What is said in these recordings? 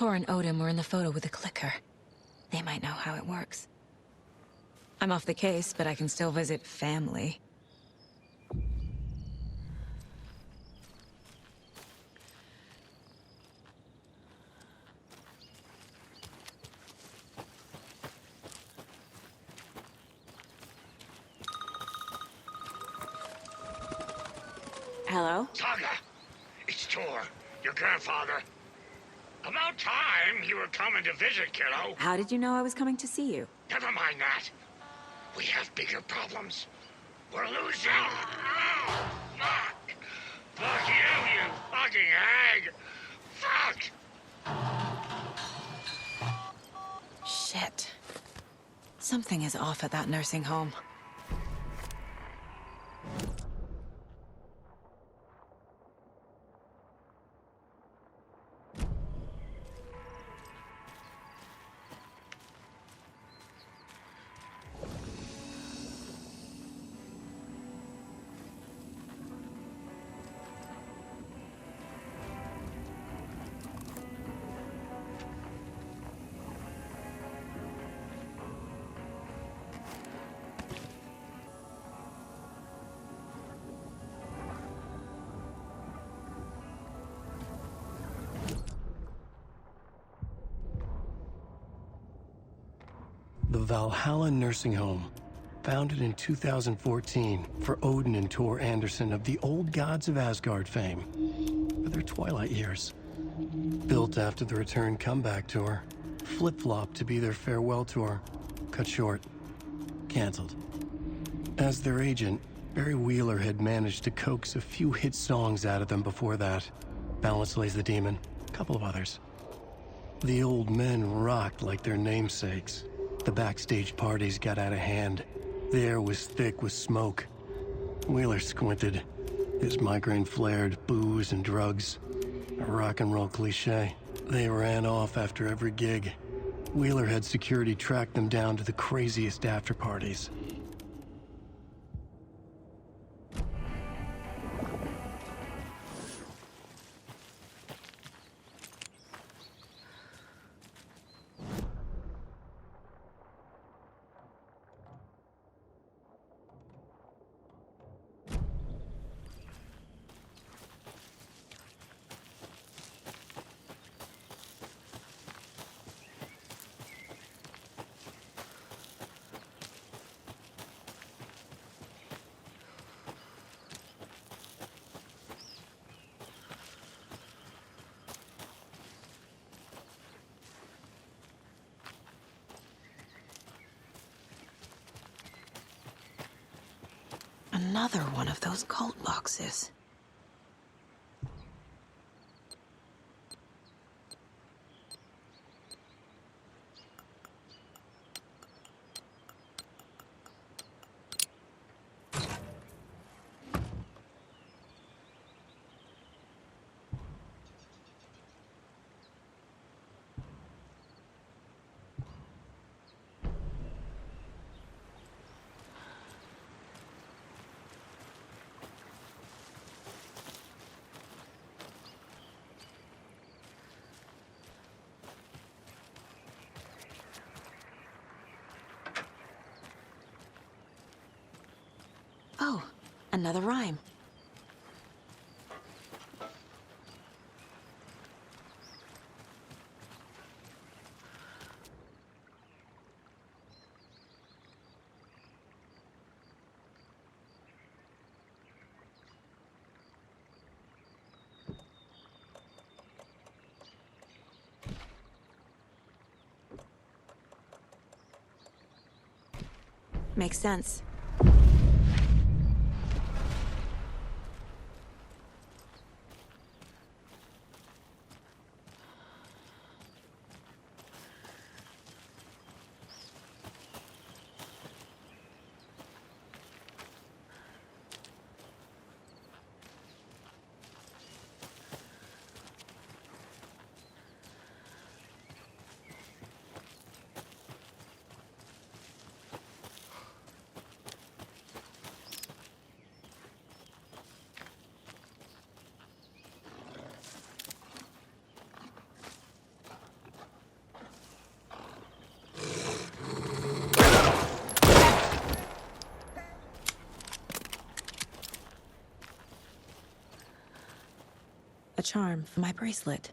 Tor and Odin were in the photo with a clicker. They might know how it works. I'm off the case, but I can still visit family. Hello? Saga! It's Tor, your grandfather. About time you were coming to visit, kiddo. How did you know I was coming to see you? Never mind that. We have bigger problems. We're losing. Oh, fuck! Fuck you, you fucking hag! Fuck! Shit. Something is off at that nursing home. The Valhalla Nursing Home, founded in 2014 for Odin and Tor Anderson of the Old Gods of Asgard fame, for their twilight years. Built after the return comeback tour, flip-flopped to be their farewell tour, cut short, canceled. As their agent, Barry Wheeler had managed to coax a few hit songs out of them before that. Balance Lays the Demon, a couple of others. The old men rocked like their namesakes. The backstage parties got out of hand. The air was thick with smoke. Wheeler squinted. His migraine flared, booze and drugs. A rock and roll cliche. They ran off after every gig. Wheeler had security track them down to the craziest after parties. Another one of those cult boxes. Oh, another rhyme. Makes sense. a charm for my bracelet.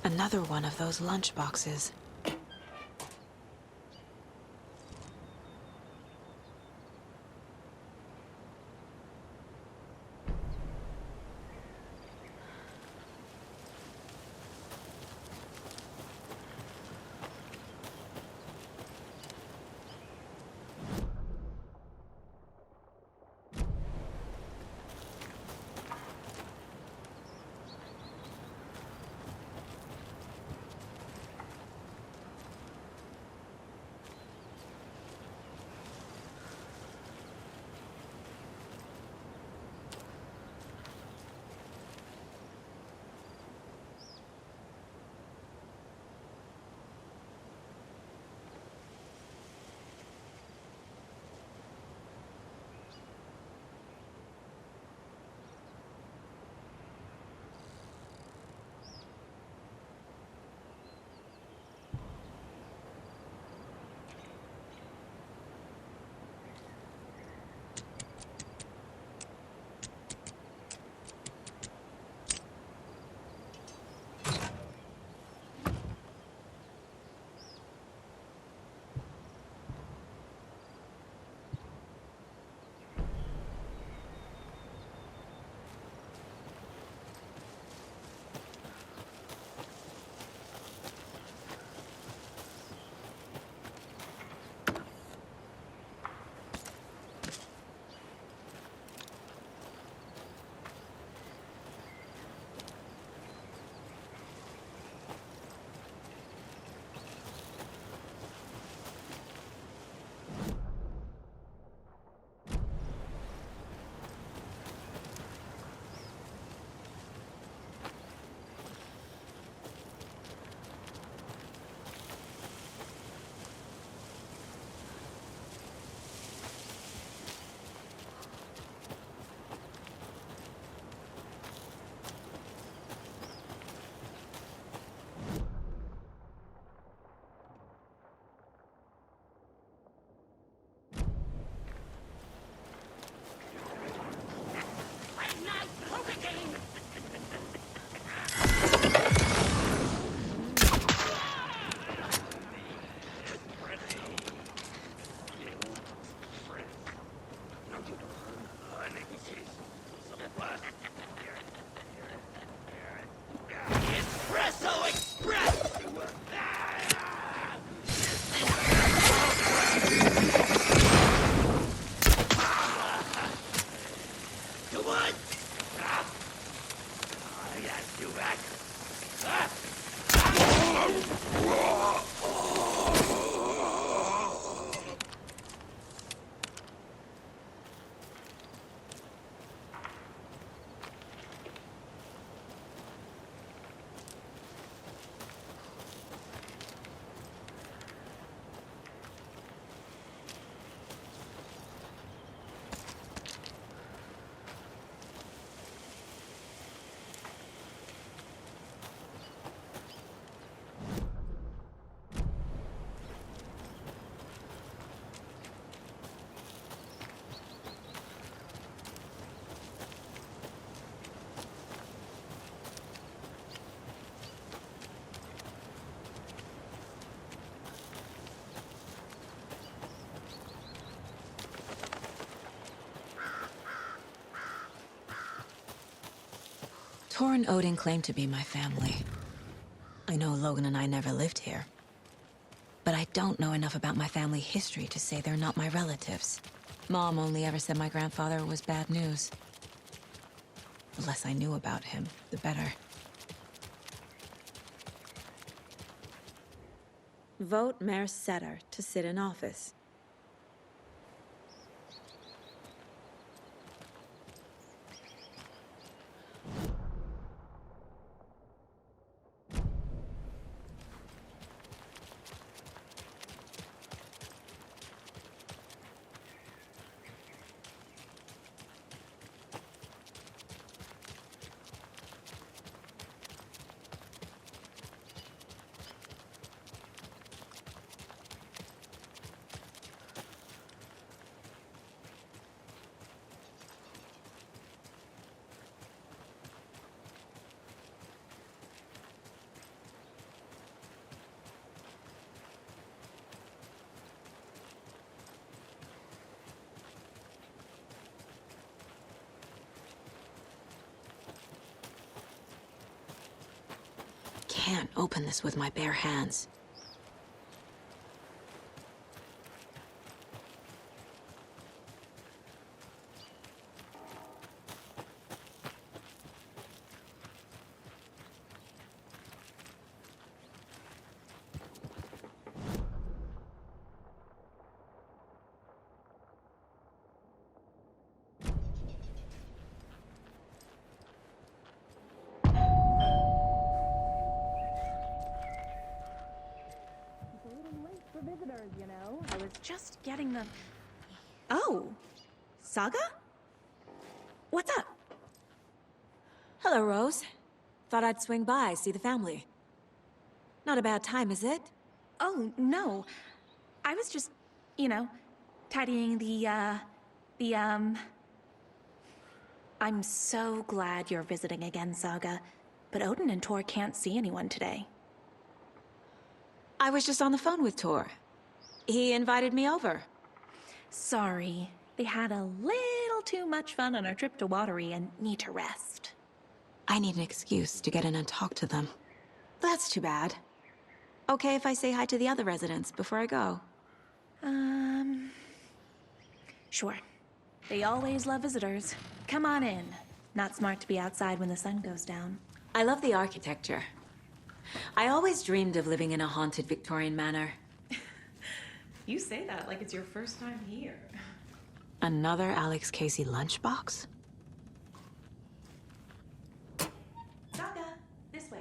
Another one of those lunch boxes. Tor and Odin claim to be my family. I know Logan and I never lived here. But I don't know enough about my family history to say they're not my relatives. Mom only ever said my grandfather was bad news. The less I knew about him, the better. Vote Mayor Setter to sit in office. Can't open this with my bare hands. I was just getting the... Oh, Saga? What's up? Hello, Rose. Thought I'd swing by, see the family. Not a bad time, is it? Oh, no. I was just, tidying I'm so glad you're visiting again, Saga. But Odin and Tor can't see anyone today. I was just on the phone with Tor. He invited me over. Sorry. They had a little too much fun on our trip to Watery and need to rest. I need an excuse to get in and talk to them. That's too bad. Okay if I say hi to the other residents before I go? Sure. They always love visitors. Come on in. Not smart to be outside when the sun goes down. I love the architecture. I always dreamed of living in a haunted Victorian manor. You say that like it's your first time here. Another Alex Casey lunchbox? Saga, this way.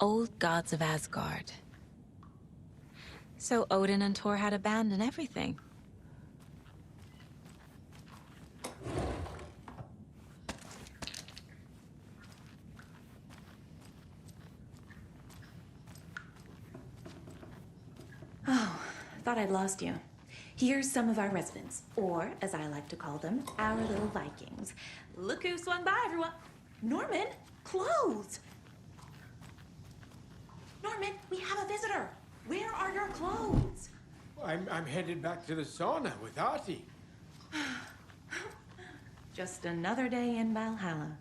Old gods of Asgard. So Odin and Tor had a band and everything. Oh, thought I'd lost you. Here's some of our residents, or as I like to call them, our little Vikings. Look who swung by, everyone. Norman, clothes. Norman, we have a visitor. Where are your clothes? I'm headed back to the sauna with Artie. Just another day in Valhalla.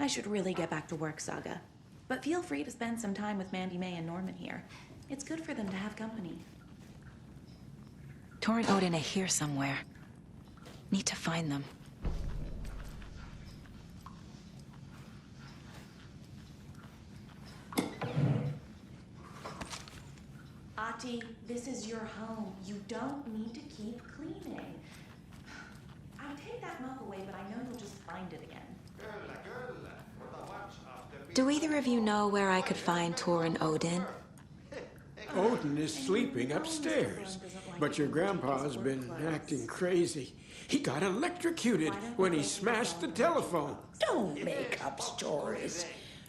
I should really get back to work, Saga. But feel free to spend some time with Mandy May and Norman here. It's good for them to have company. Tor and Odin are here somewhere. Need to find them. Ati, this is your home. You don't need to keep cleaning. I'd take that mug away, but I know you'll just find it again. Do either of you know where I could find Tor and Odin? Odin is sleeping upstairs, but your grandpa's been acting crazy. He got electrocuted when he smashed the telephone. Don't make up stories.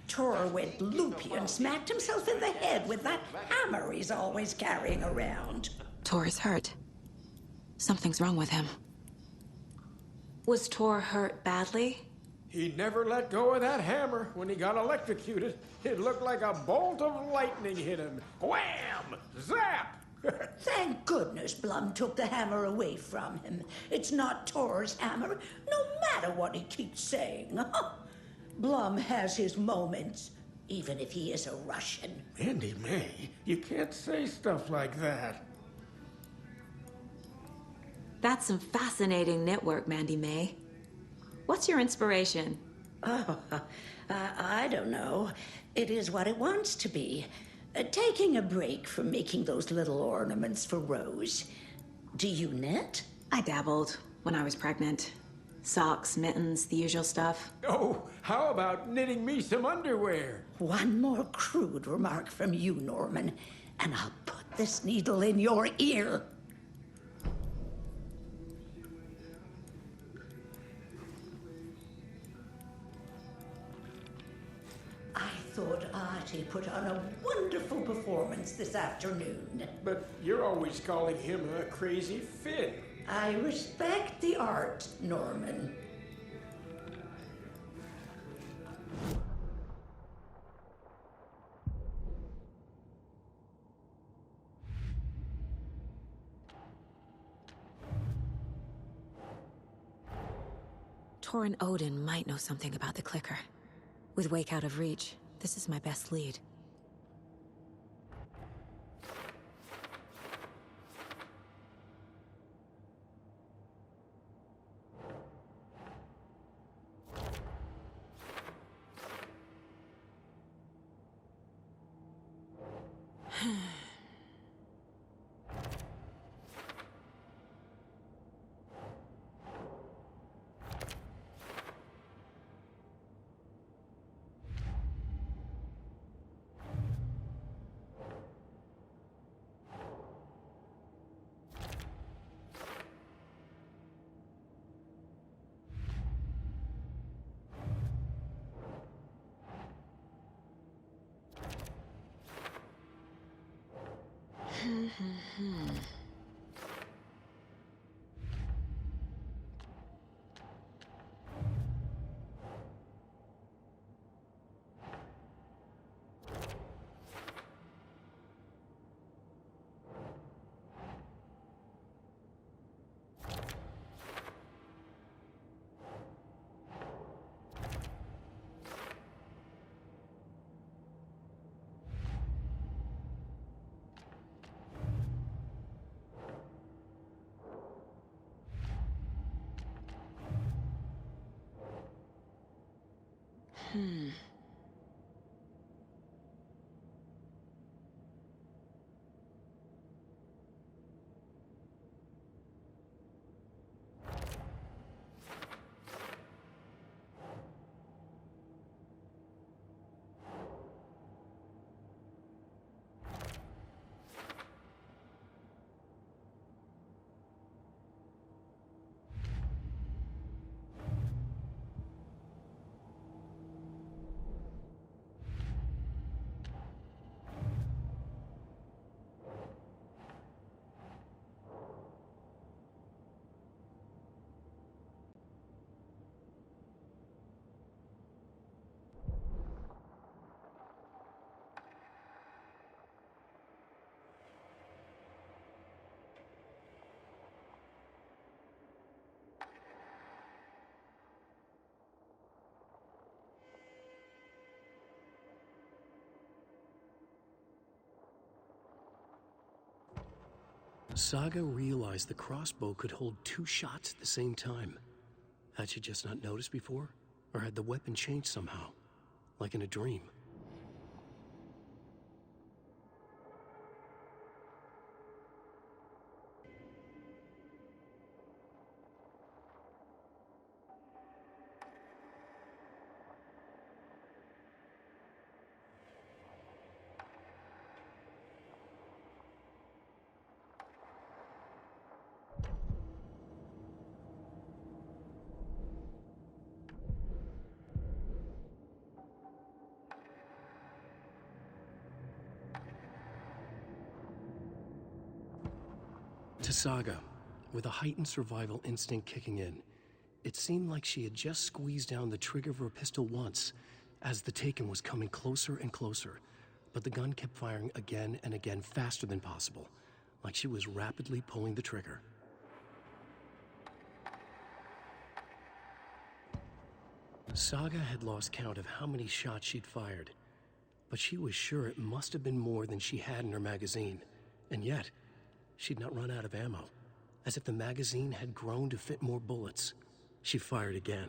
Tor went loopy and smacked himself in the head with that hammer he's always carrying around. Tor is hurt. Something's wrong with him. Was Tor hurt badly? He never let go of that hammer when he got electrocuted. It looked like a bolt of lightning hit him. Wham! Zap! Thank goodness Blum took the hammer away from him. It's not Tor's hammer, no matter what he keeps saying. Blum has his moments, even if he is a Russian. Mandy May, you can't say stuff like that. That's some fascinating knitwork, Mandy May. What's your inspiration? Oh, I don't know. It is what it wants to be. Taking a break from making those little ornaments for Rose. Do you knit? I dabbled when I was pregnant. Socks, mittens, the usual stuff. Oh, how about knitting me some underwear? One more crude remark from you, Norman, and I'll put this needle in your ear. I thought Artie put on a wonderful performance this afternoon. But you're always calling him a crazy Finn. I respect the art, Norman. Tor and Odin might know something about the clicker. With Wake out of reach, this is my best lead. Saga realized the crossbow could hold 2 shots at the same time. Had she just not noticed before? Or had the weapon changed somehow? Like in a dream? To Saga, with a heightened survival instinct kicking in, it seemed like she had just squeezed down the trigger of her pistol once, as the Taken was coming closer and closer, but the gun kept firing again and again faster than possible, like she was rapidly pulling the trigger. Saga had lost count of how many shots she'd fired, but she was sure it must have been more than she had in her magazine, and yet she'd not run out of ammo. As if the magazine had grown to fit more bullets. She fired again.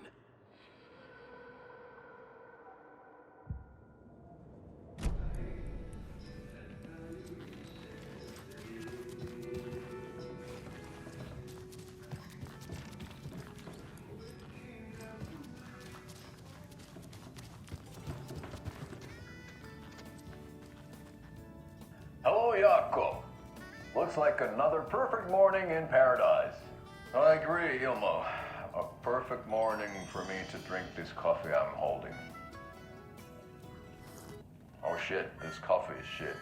Hello, Jaakko. Looks like another perfect morning in paradise. I agree, Ilmo. A perfect morning for me to drink this coffee I'm holding. Oh shit, this coffee is shit.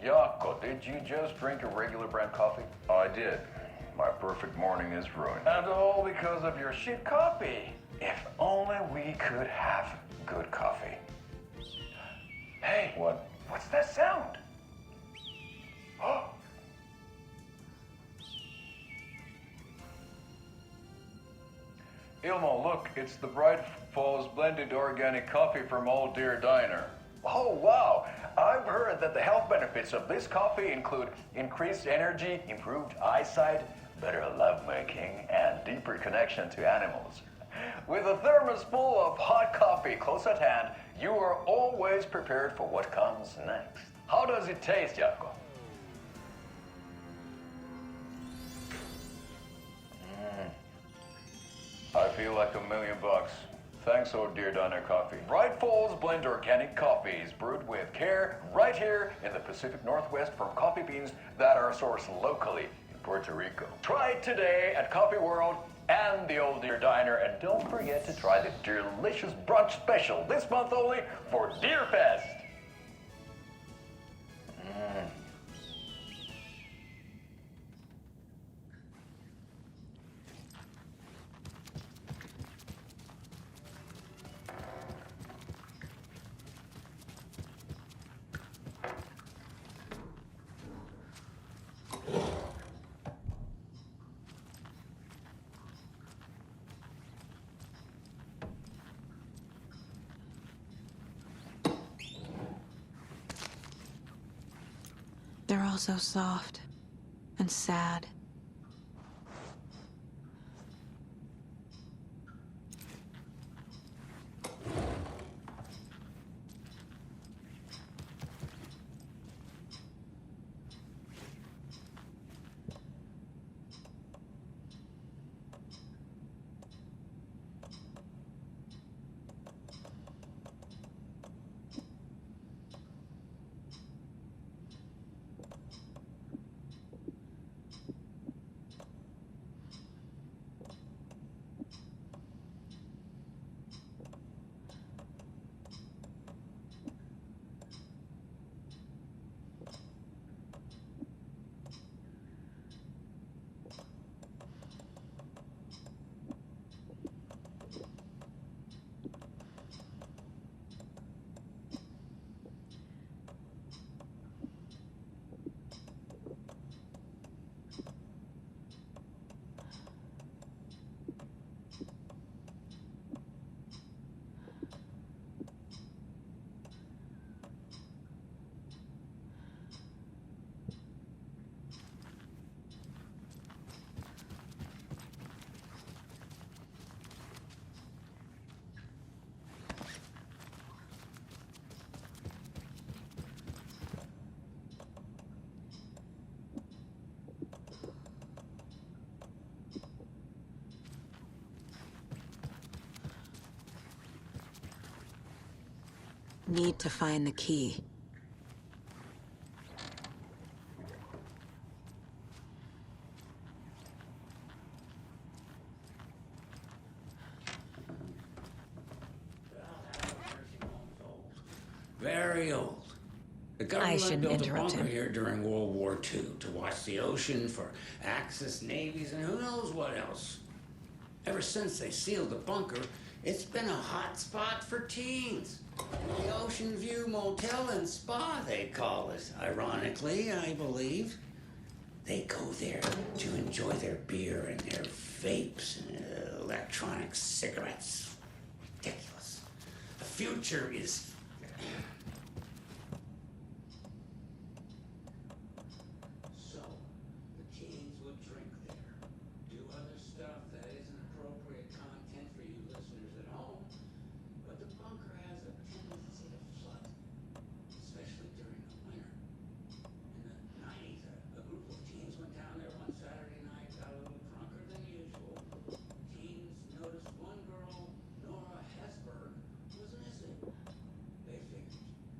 Jaakko, did you just drink a regular brand coffee? I did. My perfect morning is ruined. And all because of your shit coffee. If only we could have good coffee. Hey, what's that sound? Ilmo, look, it's the Bright Falls blended organic coffee from Old Deer Diner. Oh, wow. I've heard that the health benefits of this coffee include increased energy, improved eyesight, better lovemaking, and deeper connection to animals. With a thermos full of hot coffee close at hand, you are always prepared for what comes next. How does it taste, Jaakko? I feel like $1 million. Thanks, Old Deer Diner Coffee. Bright Falls Blend Organic Coffee is brewed with care right here in the Pacific Northwest from coffee beans that are sourced locally in Puerto Rico. Try it today at Coffee World and the Old Deer Diner, and don't forget to try the delicious brunch special this month only for Deer Fest. They're all so soft and sad. need to find the key. Very old. The I government shouldn't built a interrupt bunker him. here during World War II to watch the ocean for Axis navies and who knows what else. Ever since they sealed the bunker, it's been a hot spot for teens. The Ocean View Motel and Spa, they call it. Ironically, I believe. They go there to enjoy their beer and their vapes and electronic cigarettes. Ridiculous. The future is... So, the teens would drink there, do other stuff that isn't appropriate content for you listeners at home, but the bunker has a tendency to flood, especially during the winter. In the 90s, a group of teens went down there one Saturday night, got a little drunker than usual. Teens noticed one girl, Nora Hesberg, was missing. They figured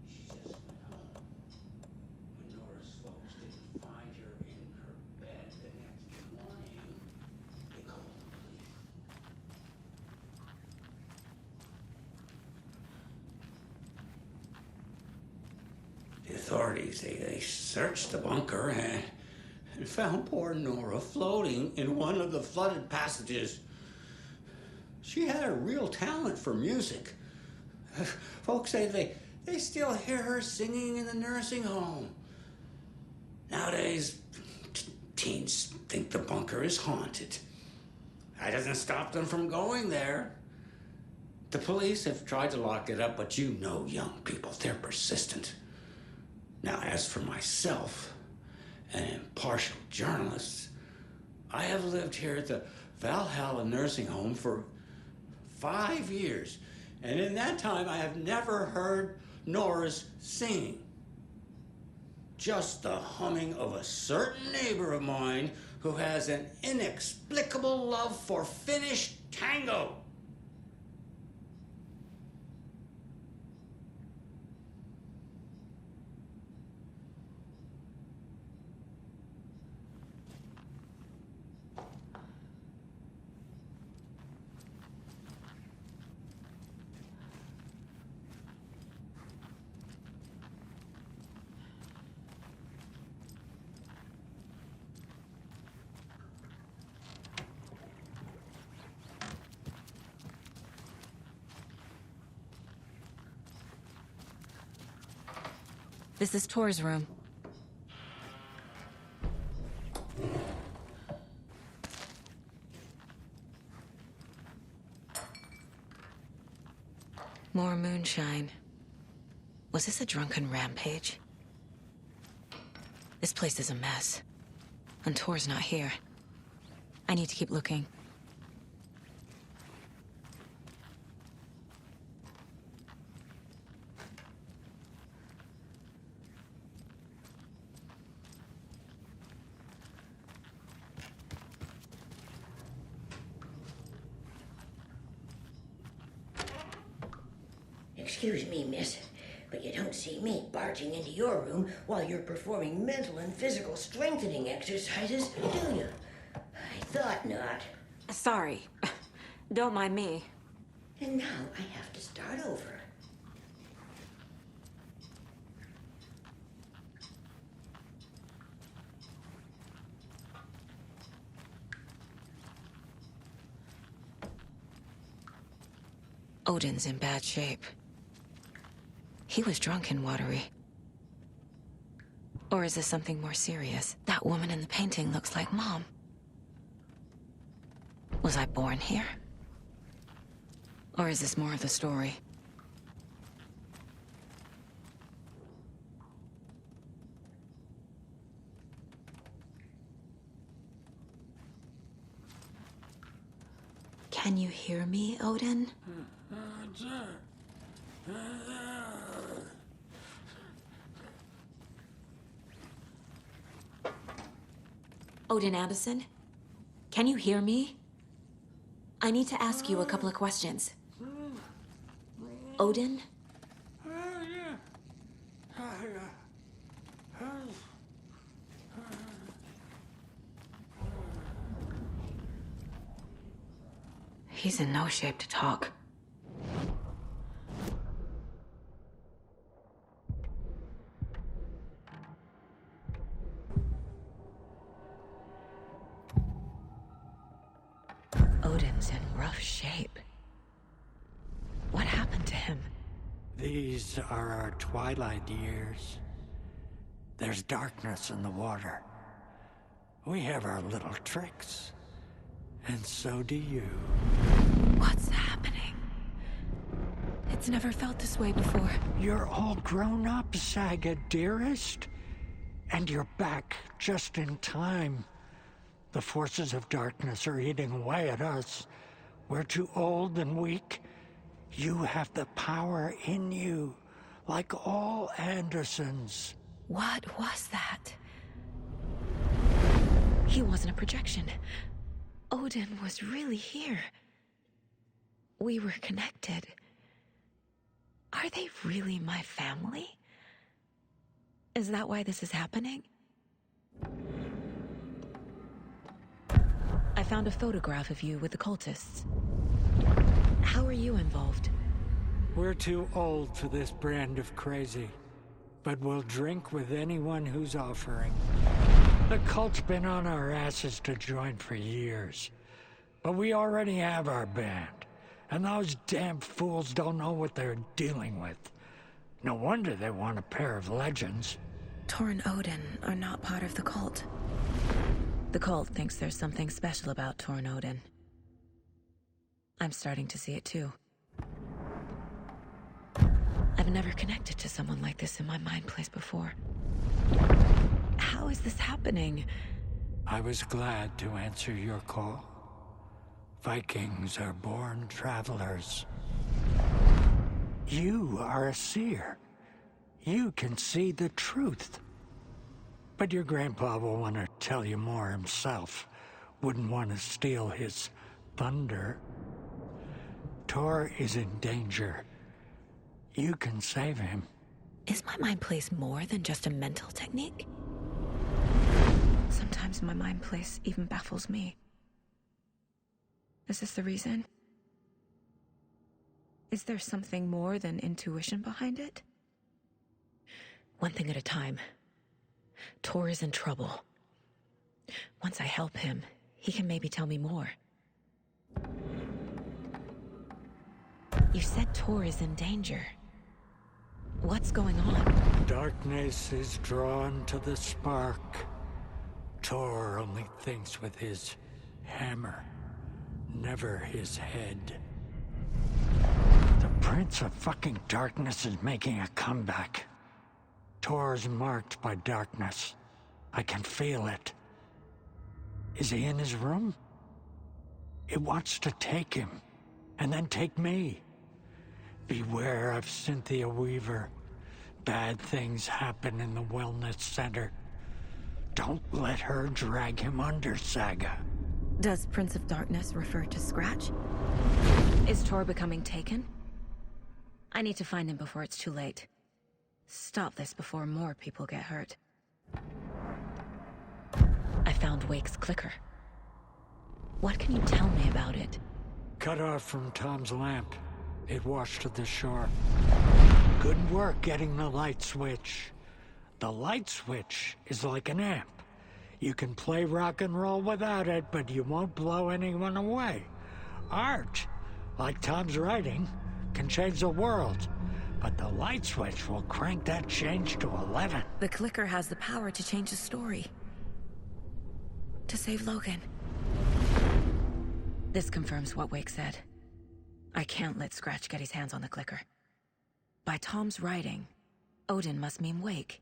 she just went home. When Nora's folks didn't find her in her bed the next morning, they called the police. The authorities, they searched the bunker and found poor Nora floating in one of the flooded passages. She had a real talent for music. Folks say they still hear her singing in the nursing home. Nowadays, teens think the bunker is haunted. That doesn't stop them from going there. The police have tried to lock it up, but you know young people, they're persistent. Now, as for myself, an impartial journalist, I have lived here at the Valhalla nursing home for 5 years, and in that time I have never heard Nora's singing. Just the humming of a certain neighbor of mine who has an inexplicable love for Finnish tango. This is Tor's room. More moonshine. Was this a drunken rampage? This place is a mess. And Tor's not here. I need to keep looking. Excuse me, miss, but you don't see me barging into your room while you're performing mental and physical strengthening exercises, do you? I thought not. Sorry. Don't mind me. And now I have to start over. Odin's in bad shape. He was drunk and watery. Or is this something more serious? That woman in the painting looks like Mom. Was I born here? Or is this more of the story? Can you hear me, Odin? Odin Anderson? Can you hear me? I need to ask you a couple of questions. Odin? He's in no shape to talk. Odin's in rough shape. What happened to him? These are our twilight years. There's darkness in the water. We have our little tricks. And so do you. What's happening? It's never felt this way before. You're all grown up, Saga, dearest. And you're back just in time. The forces of darkness are eating away at us. We're too old and weak. You have the power in you, like all Andersons. What was that? He wasn't a projection. Odin was really here. We were connected. Are they really my family? Is that why this is happening? I found a photograph of you with the cultists. How are you involved? We're too old for this brand of crazy, but we'll drink with anyone who's offering. The cult's been on our asses to join for years, but we already have our band, and those damn fools don't know what they're dealing with. No wonder they want a pair of legends. Tor and Odin are not part of the cult. The cult thinks there's something special about Tor and Odin. I'm starting to see it too. I've never connected to someone like this in my mind place before. How is this happening? I was glad to answer your call. Vikings are born travelers. You are a seer. You can see the truth. But your grandpa will want to tell you more himself. Wouldn't want to steal his thunder. Tor is in danger. You can save him. Is my mind place more than just a mental technique? Sometimes my mind place even baffles me. Is this the reason? Is there something more than intuition behind it? One thing at a time. Tor is in trouble. Once I help him, he can maybe tell me more. You said Tor is in danger. What's going on? Darkness is drawn to the spark. Tor only thinks with his hammer, never his head. The Prince of fucking Darkness is making a comeback. Tor's marked by darkness. I can feel it. Is he in his room? It wants to take him, and then take me. Beware of Cynthia Weaver. Bad things happen in the wellness center. Don't let her drag him under, Saga. Does Prince of Darkness refer to Scratch? Is Tor becoming taken? I need to find him before it's too late. Stop this before more people get hurt. I found Wake's clicker. What can you tell me about it? Cut off from Tom's lamp. It washed to the shore. Good work getting the light switch. The light switch is like an amp. You can play rock and roll without it, but you won't blow anyone away. Art, like Tom's writing, can change the world. But the light switch will crank that change to 11. The clicker has the power to change the story. To save Logan. This confirms what Wake said. I can't let Scratch get his hands on the clicker. By Tom's writing, Odin must mean Wake.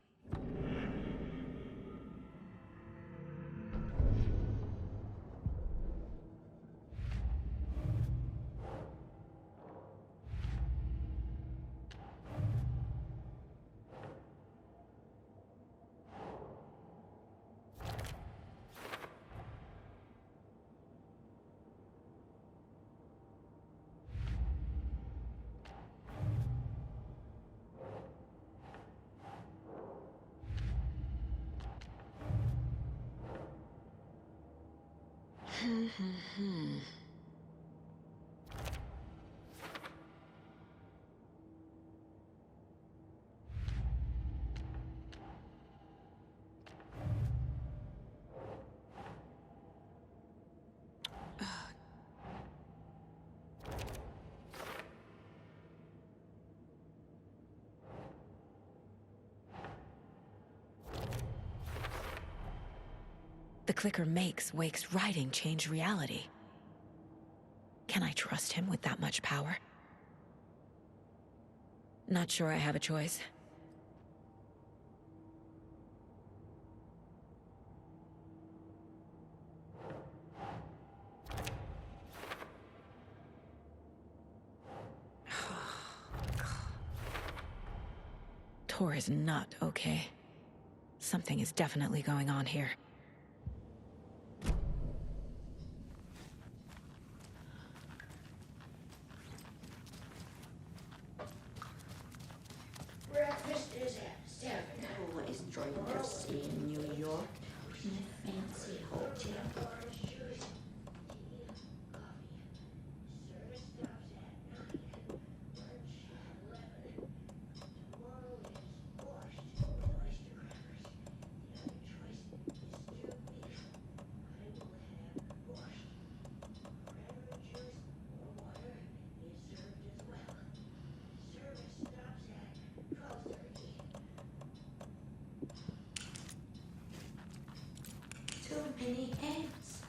the clicker makes Wake's writing change reality. Can I trust him with that much power? Not sure I have a choice. Tor is not okay. Something is definitely going on here. Breakfast is at 7. Always dreamed of seeing New York in a fancy hotel. Too many eggs.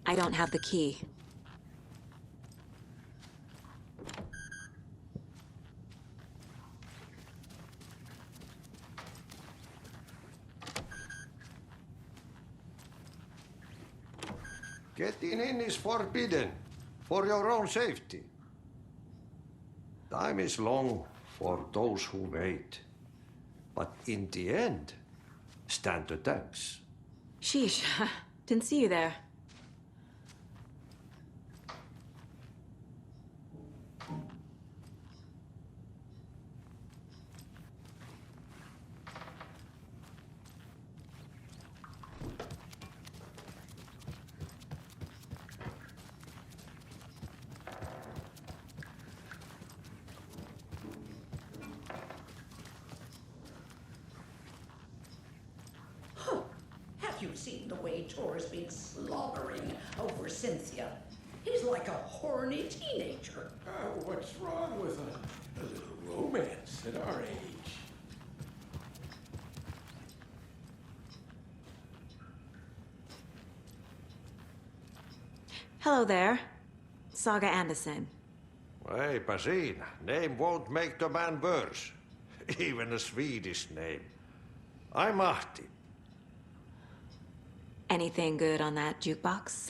I don't have the key. Getting in is forbidden, for your own safety. Time is long for those who wait. But in the end, stand the thanks. Sheesh, didn't see you there. Have you seen the way Tor's been slobbering over Cynthia? He's like a horny teenager. What's wrong with a little romance at our age? Hello there. Saga Anderson. Eipä siinä. Name won't make the man worse. Even a Swedish name. I'm Ahti. Anything good on that jukebox?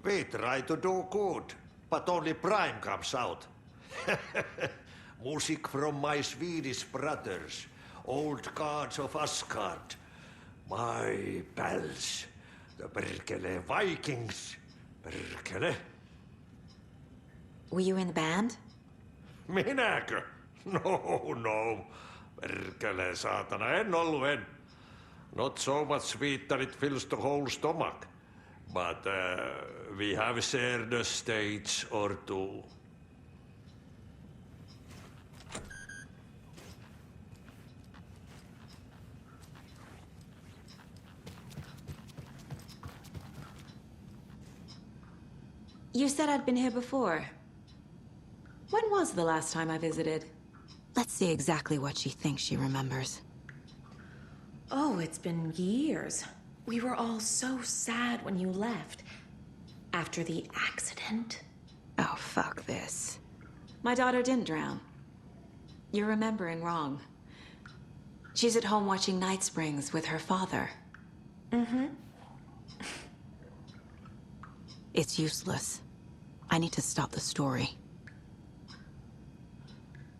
We try to do good, but only Prime comes out. Music from my Swedish brothers, old gods of Asgard. My pals, the perkele Vikings. Perkele. Were you in the band? Minäkö? No. Perkele, saatana, en. Not so much sweet that it fills the whole stomach. But we have shared a stage or two. You said I'd been here before. When was the last time I visited? Let's see exactly what she thinks she remembers. Oh, it's been years. We were all so sad when you left. After the accident. Oh, fuck this. My daughter didn't drown. You're remembering wrong. She's at home watching Night Springs with her father. Mm-hmm. It's useless. I need to stop the story.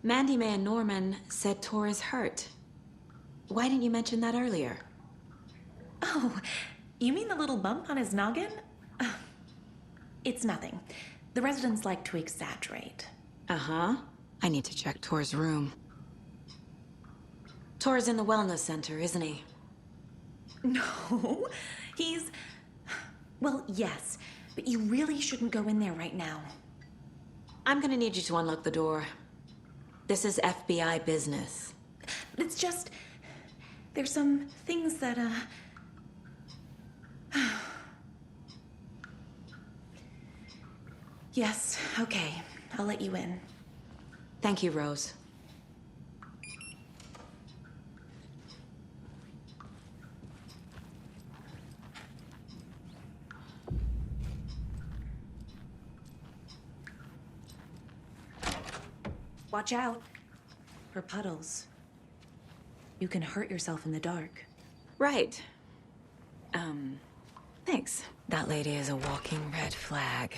Mandy May and Norman said Tor is hurt. Why didn't you mention that earlier? Oh, you mean the little bump on his noggin? It's nothing. The residents like to exaggerate. Uh-huh. I need to check Tor's room. Tor's in the wellness center, isn't he? No, he's... Well, yes, but you really shouldn't go in there right now. I'm gonna need you to unlock the door. This is FBI business. It's just... There's some things that, Yes, okay. I'll let you in. Thank you, Rose. Watch out for puddles. You can hurt yourself in the dark. Right. Thanks. That lady is a walking red flag.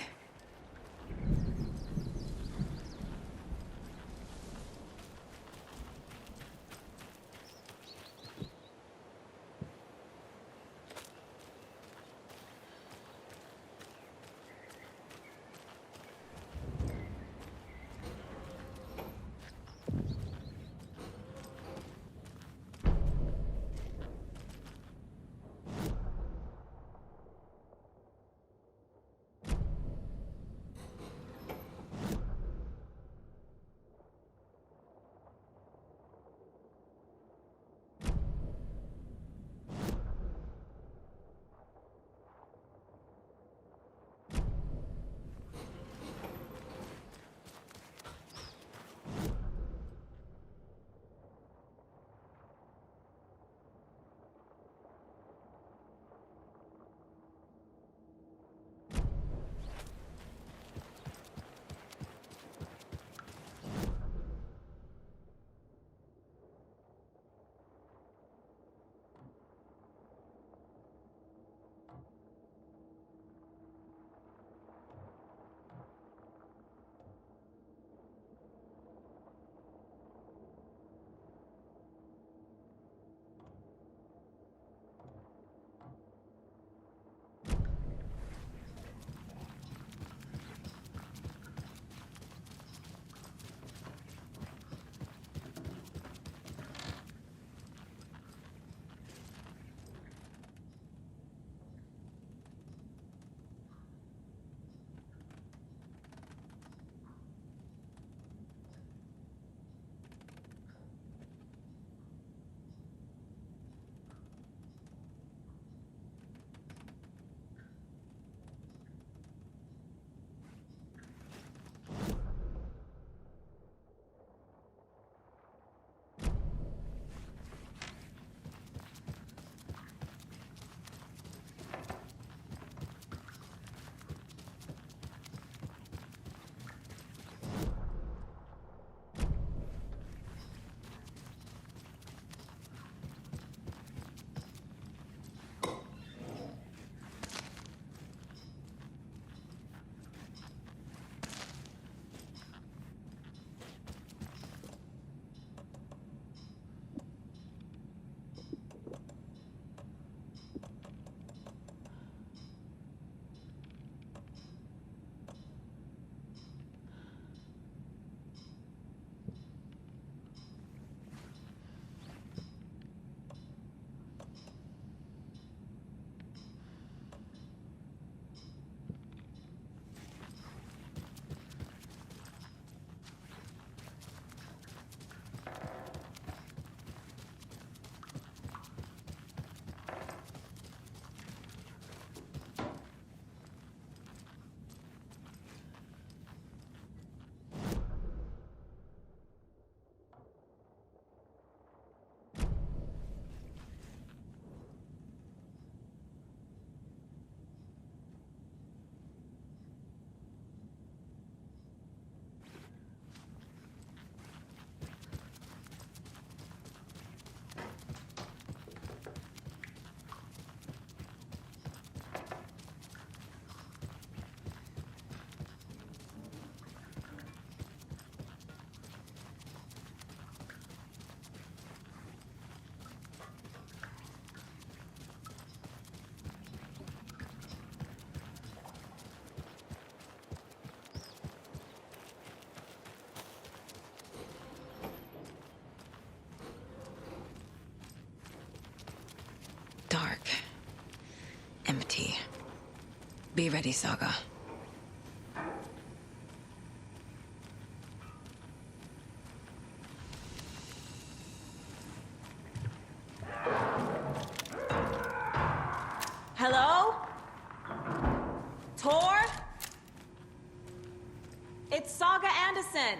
empty. Be ready, Saga. Hello? Tor? It's Saga Anderson.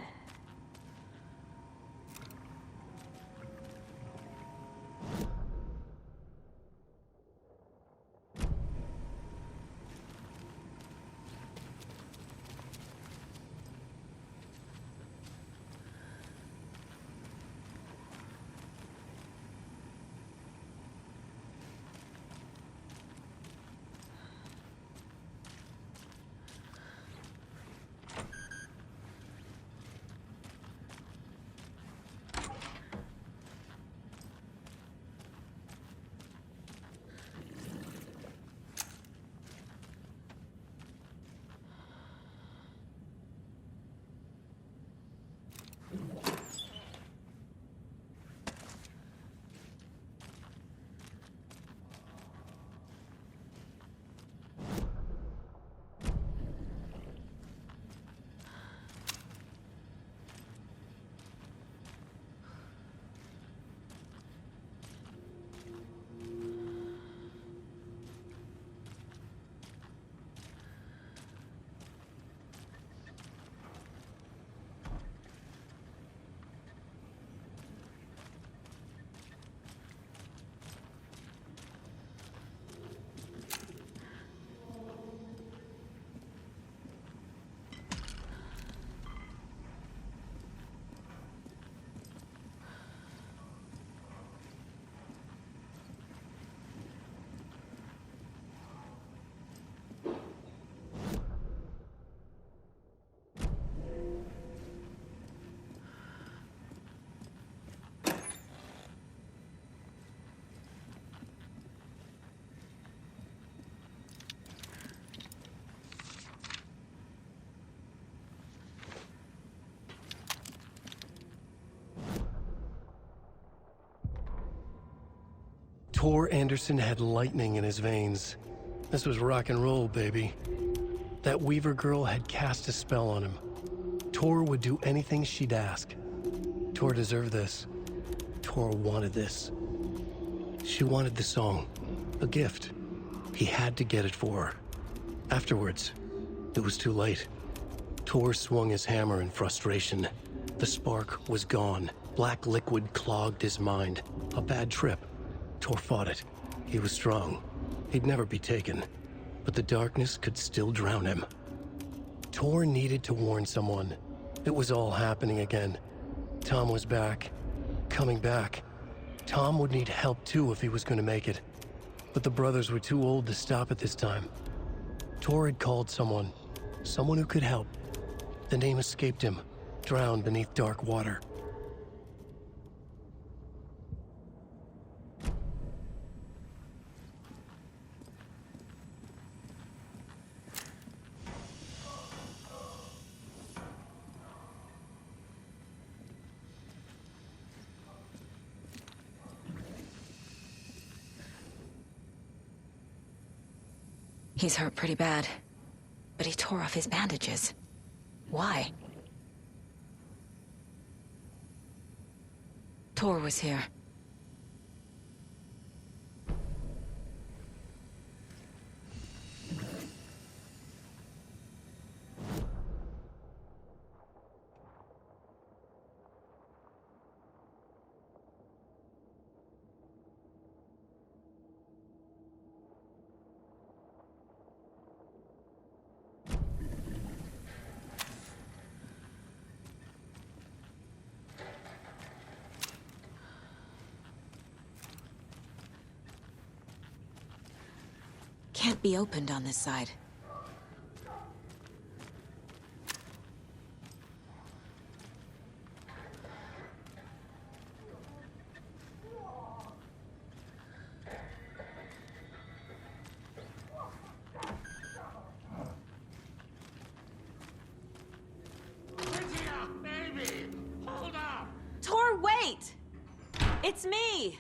Tor Anderson had lightning in his veins. This was rock and roll, baby. That Weaver girl had cast a spell on him. Tor would do anything she'd ask. Tor deserved this. Tor wanted this. She wanted the song, a gift. He had to get it for her. Afterwards, it was too late. Tor swung his hammer in frustration. The spark was gone. Black liquid clogged his mind. A bad trip. Tor fought it. He was strong. He'd never be taken. But the darkness could still drown him. Tor needed to warn someone. It was all happening again. Tom was back. Coming back. Tom would need help too if he was going to make it. But the brothers were too old to stop at this time. Tor had called someone. Someone who could help. The name escaped him. Drowned beneath dark water. He's hurt pretty bad, but he tore off his bandages. Why? Tor was here. Can't be opened on this side. Lydia, baby, hold up. Tor, wait! It's me!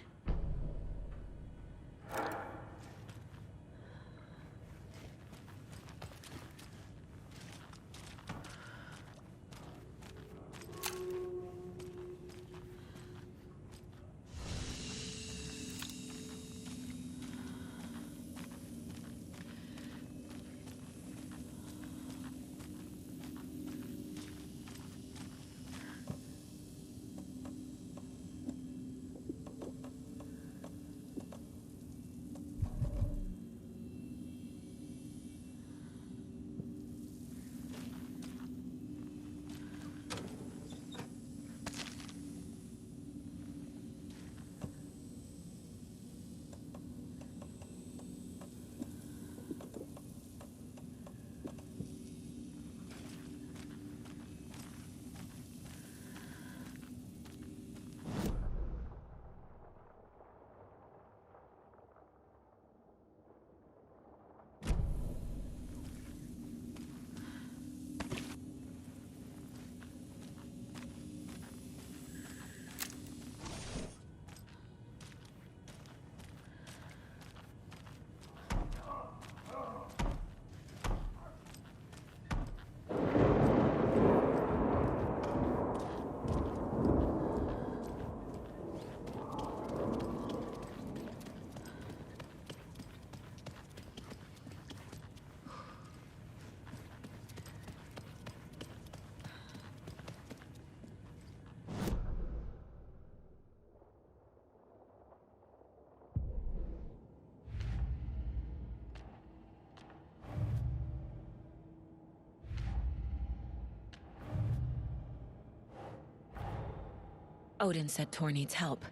Odin said Tor needs help.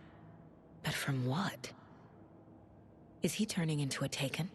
But from what? Is he turning into a Taken?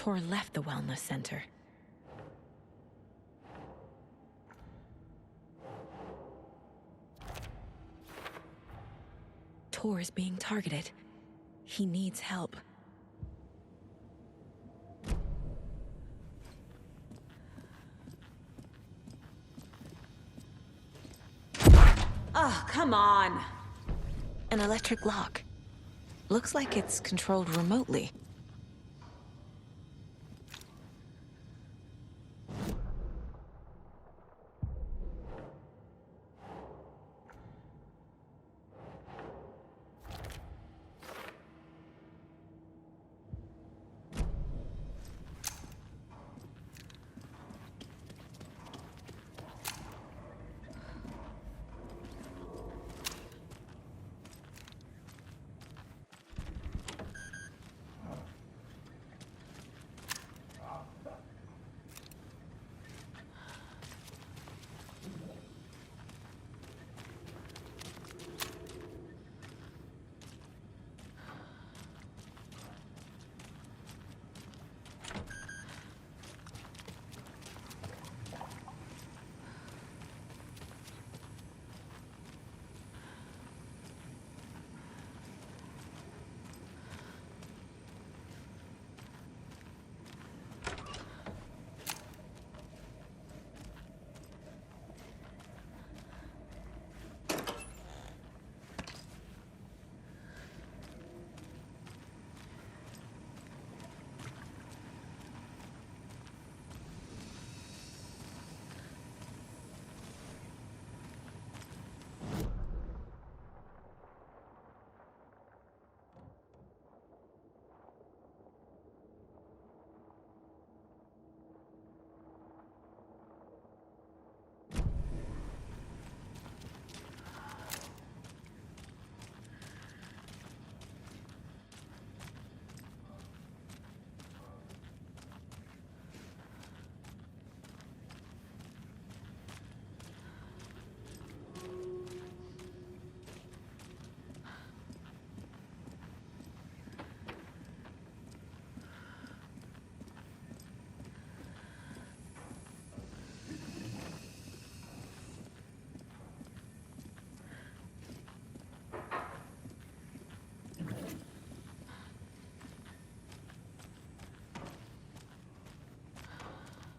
Tor left the wellness center. Tor is being targeted. He needs help. Oh, come on! An electric lock. Looks like it's controlled remotely.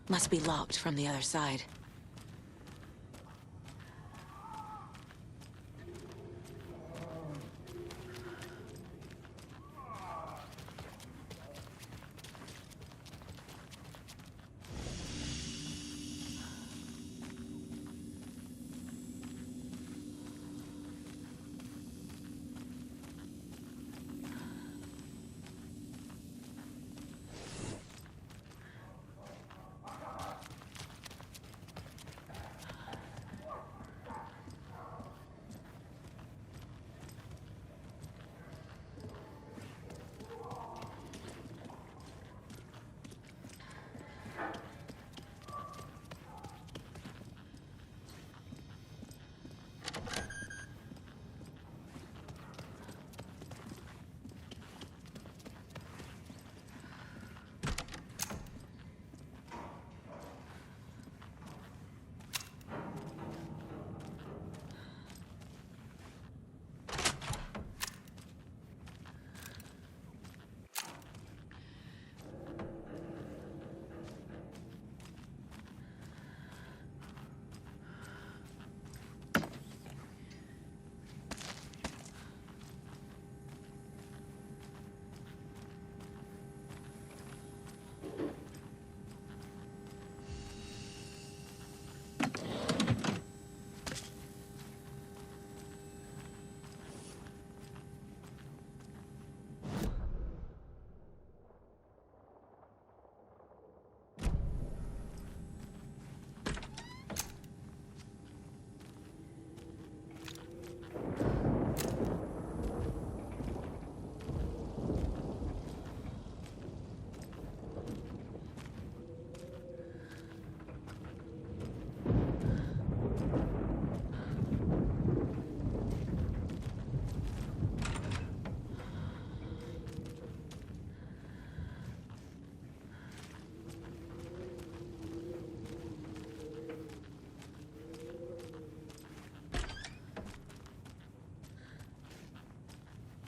Must be locked from the other side.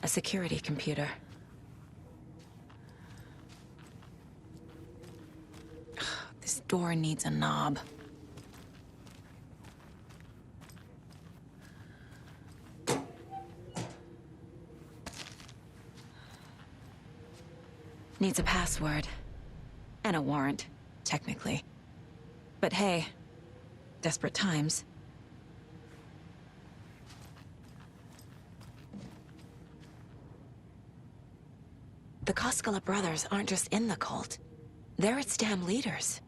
A security computer. This door needs a knob. Needs a password. And a warrant, technically. But hey, desperate times. The Koskela brothers aren't just in the cult. They're its damn leaders.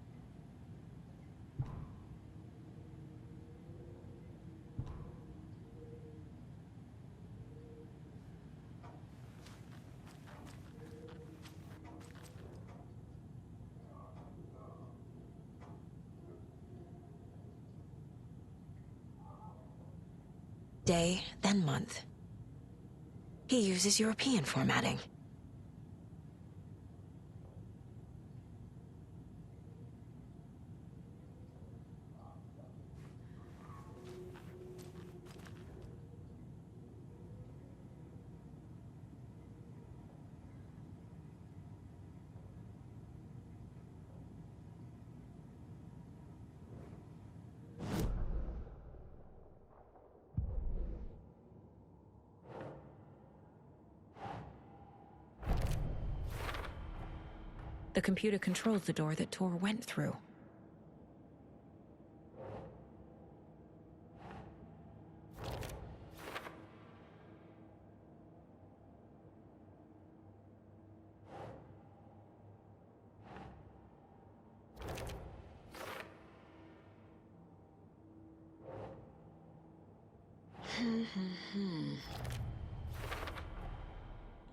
Day, then month. He uses European formatting. The computer controls the door that Tor went through.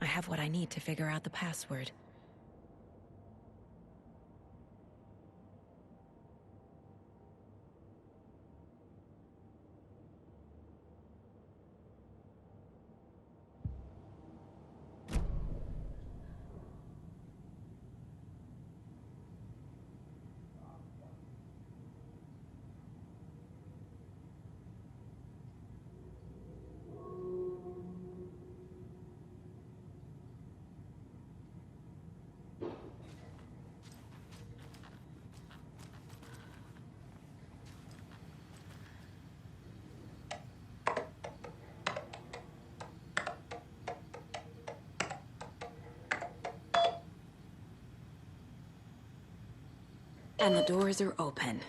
I have what I need to figure out the password. And the doors are open.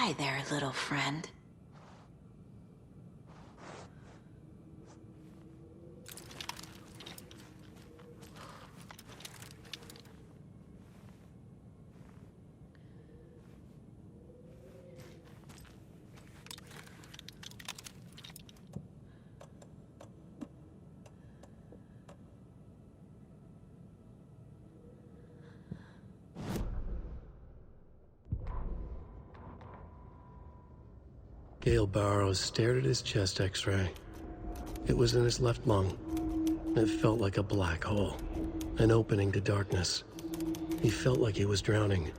Hi there, little friend. Gale Barrows stared at his chest x-ray. It was in his left lung. It felt like a black hole, an opening to darkness. He felt like he was drowning.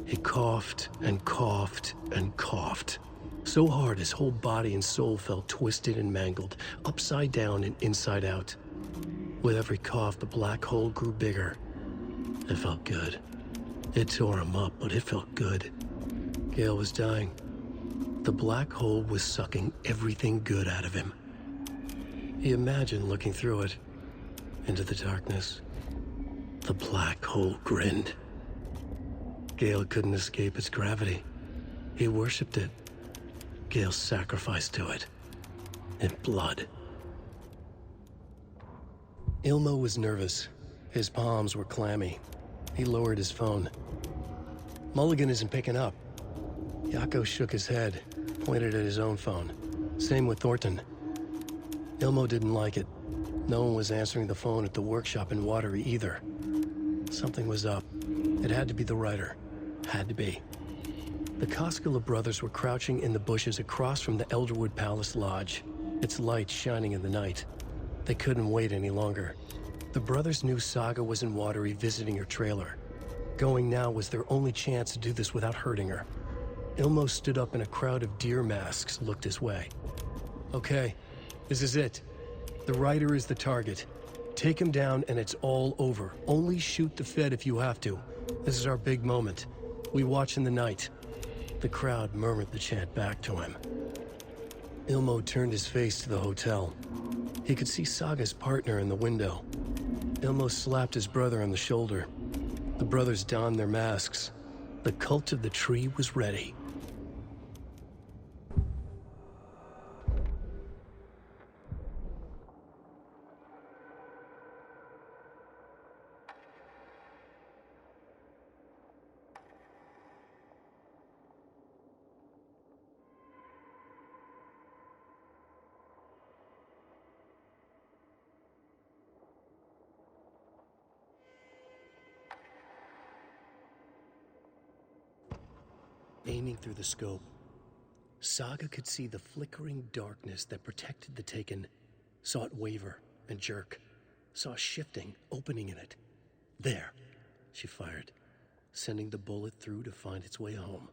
He coughed and coughed and coughed. So hard his whole body and soul felt twisted and mangled, upside down and inside out. With every cough, the black hole grew bigger. It felt good. It tore him up, but it felt good. Gale was dying. The black hole was sucking everything good out of him. He imagined looking through it, into the darkness. The black hole grinned. Gale couldn't escape its gravity. He worshipped it. Gale sacrificed to it. In blood. Ilmo was nervous. His palms were clammy. He lowered his phone. Mulligan isn't picking up. Yako shook his head, pointed at his own phone. Same with Thornton. Ilmo didn't like it. No one was answering the phone at the workshop in Watery either. Something was up. It had to be the writer. Had to be. The Koskela brothers were crouching in the bushes across from the Elderwood Palace Lodge, its lights shining in the night. They couldn't wait any longer. The brothers knew Saga was in Watery visiting her trailer. Going now was their only chance to do this without hurting her. Ilmo stood up and a crowd of deer masks looked his way. Okay, this is it. The writer is the target. Take him down and it's all over. Only shoot the Fed if you have to. This is our big moment. We watch in the night. The crowd murmured the chant back to him. Ilmo turned his face to the hotel. He could see Saga's partner in the window. Ilmo slapped his brother on the shoulder. The brothers donned their masks. The cult of the tree was ready. Aiming through the scope, Saga could see the flickering darkness that protected the Taken, saw it waver and jerk, saw a shifting opening in it. There, she fired, sending the bullet through to find its way home.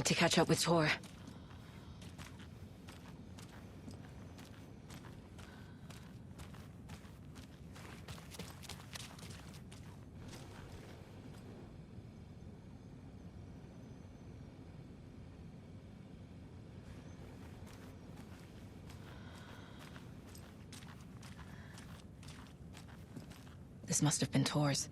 need to catch up with Tor. This must have been Tor's.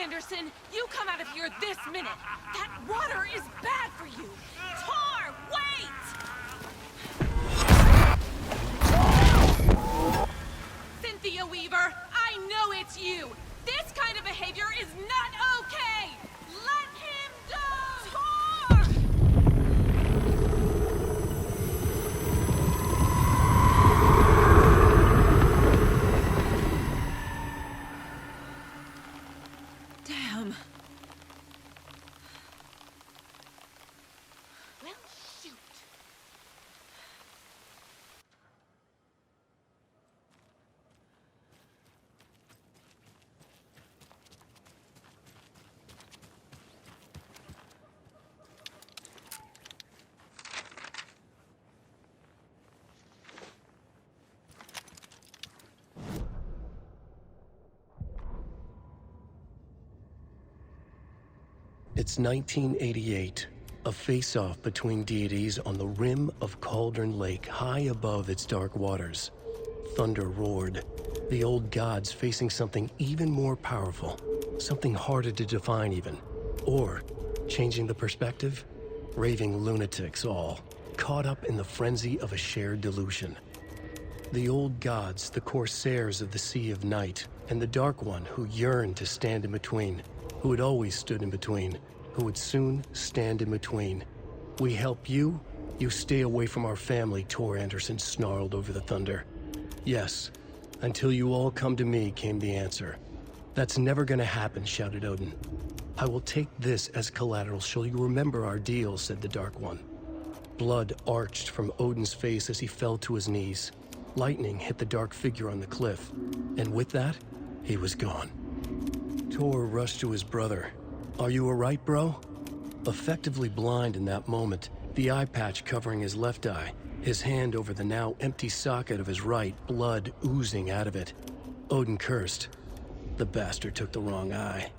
Anderson, you come out of here this minute. That water is bad for you. Tor, wait! Cynthia Weaver, I know it's you. This kind of behavior is not okay. Let him go! Tor! Damn. Well, shoot. It's 1988, a face-off between deities on the rim of Cauldron Lake, high above its dark waters. Thunder roared, the old gods facing something even more powerful, something harder to define even. Or, changing the perspective, raving lunatics all, caught up in the frenzy of a shared delusion. The old gods, the corsairs of the Sea of Night, and the Dark One who yearned to stand in between, who had always stood in between, who would soon stand in between. We help you, you stay away from our family, Tor Anderson snarled over the thunder. Yes, until you all come to me, came the answer. That's never gonna happen, shouted Odin. I will take this as collateral, shall you remember our deal, said the Dark One. Blood arched from Odin's face as he fell to his knees. Lightning hit the dark figure on the cliff, and with that, he was gone. Tor rushed to his brother. Are you alright, bro? Effectively blind in that moment, the eye patch covering his left eye, his hand over the now empty socket of his right, blood oozing out of it. Odin cursed. The bastard took the wrong eye.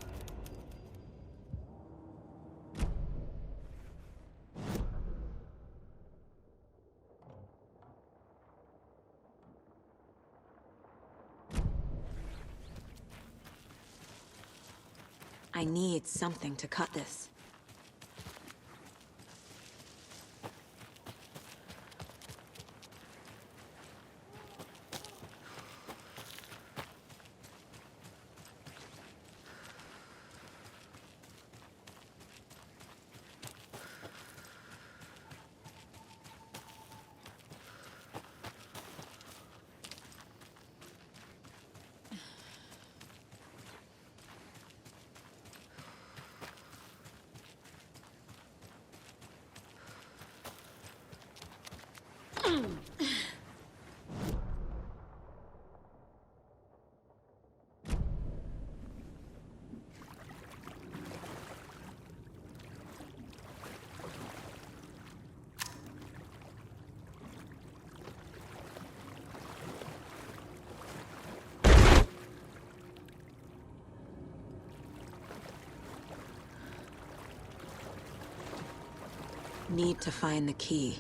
I need something to cut this. Need to find the key.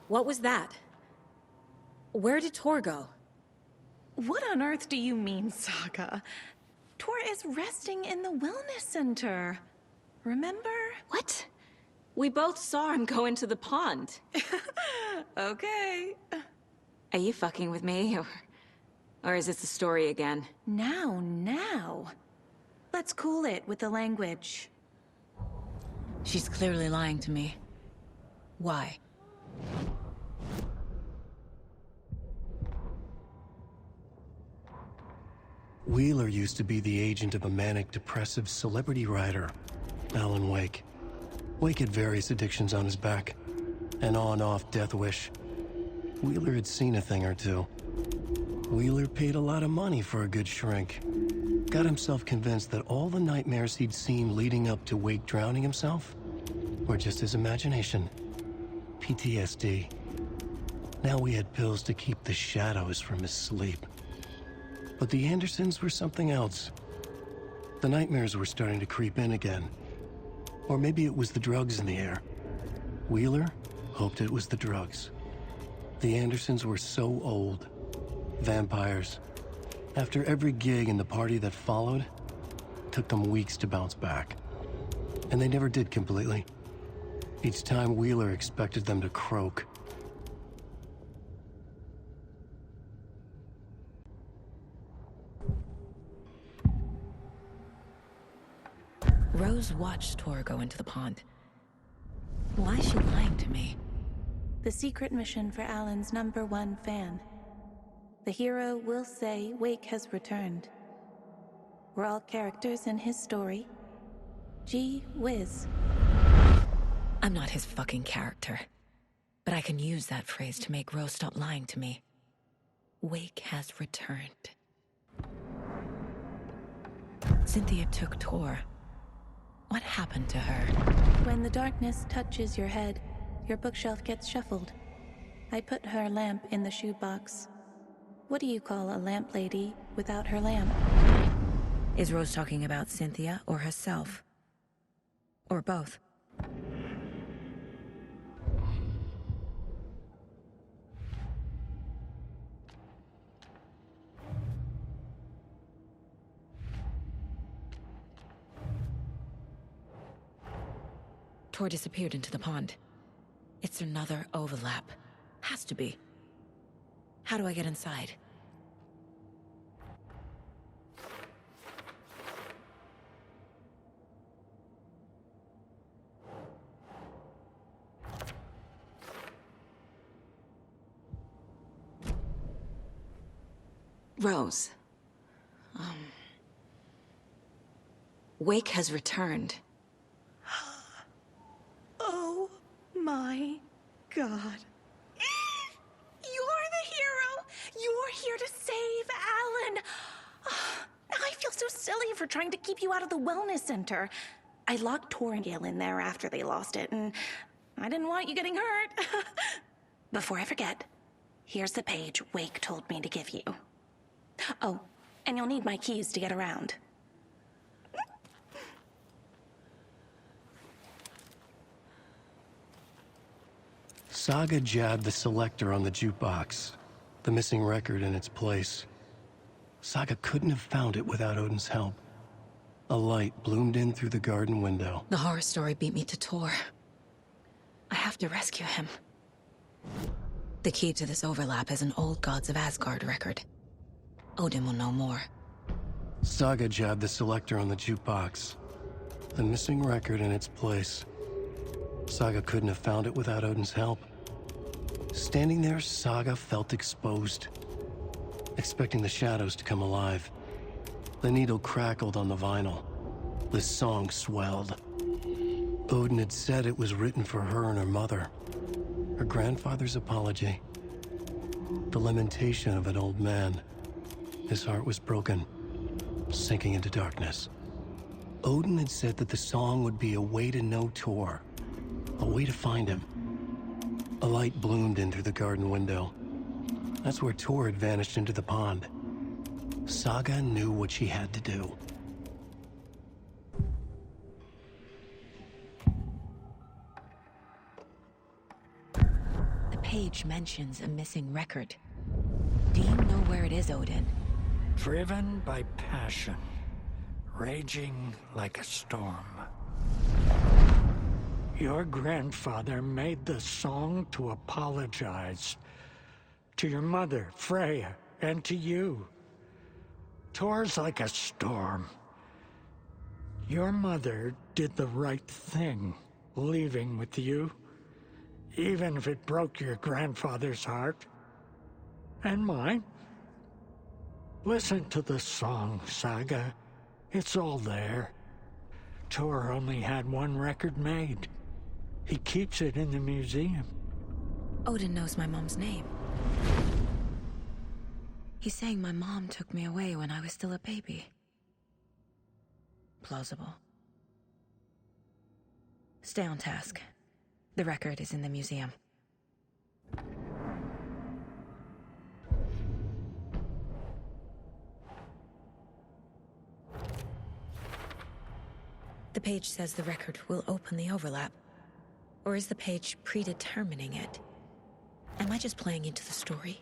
What was that? Where did Tor go? What on earth do you mean, Saga? Tor is resting in the wellness center. Remember? What? We both saw him go into the pond. Okay. Are you fucking with me, or is this the story again? Now. Let's cool it with the language. She's clearly lying to me. Why? Wheeler used to be the agent of a manic-depressive celebrity writer, Alan Wake. Wake had various addictions on his back, an on-off death wish. Wheeler had seen a thing or two. Wheeler paid a lot of money for a good shrink. Got himself convinced that all the nightmares he'd seen leading up to Wake drowning himself were just his imagination. PTSD. Now we had pills to keep the shadows from his sleep. But the Andersons were something else. The nightmares were starting to creep in again. Or maybe it was the drugs in the air. Wheeler hoped it was the drugs. The Andersons were so old. Vampires. After every gig and the party that followed, it took them weeks to bounce back. And they never did completely. Each time Wheeler expected them to croak. Rose watched Tor go into the pond. Why is she lying to me? The secret mission for Alan's #1 fan. The hero will say Wake has returned. We're all characters in his story. Gee whiz. I'm not his fucking character. But I can use that phrase to make Rose stop lying to me. Wake has returned. Cynthia took Tor. What happened to her? When the darkness touches your head, your bookshelf gets shuffled. I put her lamp in the shoebox. What do you call a lamp lady without her lamp? Is Rose talking about Cynthia or herself? Or both? Tor disappeared into the pond. It's another overlap. Has to be. How do I get inside? Rose. Wake has returned. Oh my God. You're the hero! You're here to save Alan! I feel so silly for trying to keep you out of the wellness center. I locked Tor and Gale in there after they lost it, and I didn't want you getting hurt. Before I forget, here's the page Wake told me to give you. Oh, and you'll need my keys to get around. Saga jabbed the selector on the jukebox, the missing record in its place. Saga couldn't have found it without Odin's help. A light bloomed in through the garden window. The horror story beat me to Tor. I have to rescue him. The key to this overlap is an old Gods of Asgard record. Odin will know more. Saga jabbed the selector on the jukebox. The missing record in its place. Saga couldn't have found it without Odin's help. Standing there, Saga felt exposed, expecting the shadows to come alive. The needle crackled on the vinyl. The song swelled. Odin had said it was written for her and her mother. Her grandfather's apology. The lamentation of an old man. His heart was broken, sinking into darkness. Odin had said that the song would be a way to know Tor, a way to find him. A light bloomed in through the garden window. That's where Tor had vanished into the pond. Saga knew what she had to do. The page mentions a missing record. Do you know where it is, Odin? Driven by passion, raging like a storm. Your grandfather made the song to apologize. To your mother, Freya, and to you. Tor's like a storm. Your mother did the right thing, leaving with you, even if it broke your grandfather's heart. And mine. Listen to the song, Saga. It's all there. Tor only had one record made. He keeps it in the museum. Odin knows my mom's name. He's saying my mom took me away when I was still a baby. Plausible. Stay on task. The record is in the museum. The page says the record will open the overlap. Or is the page predetermining it? Am I just playing into the story?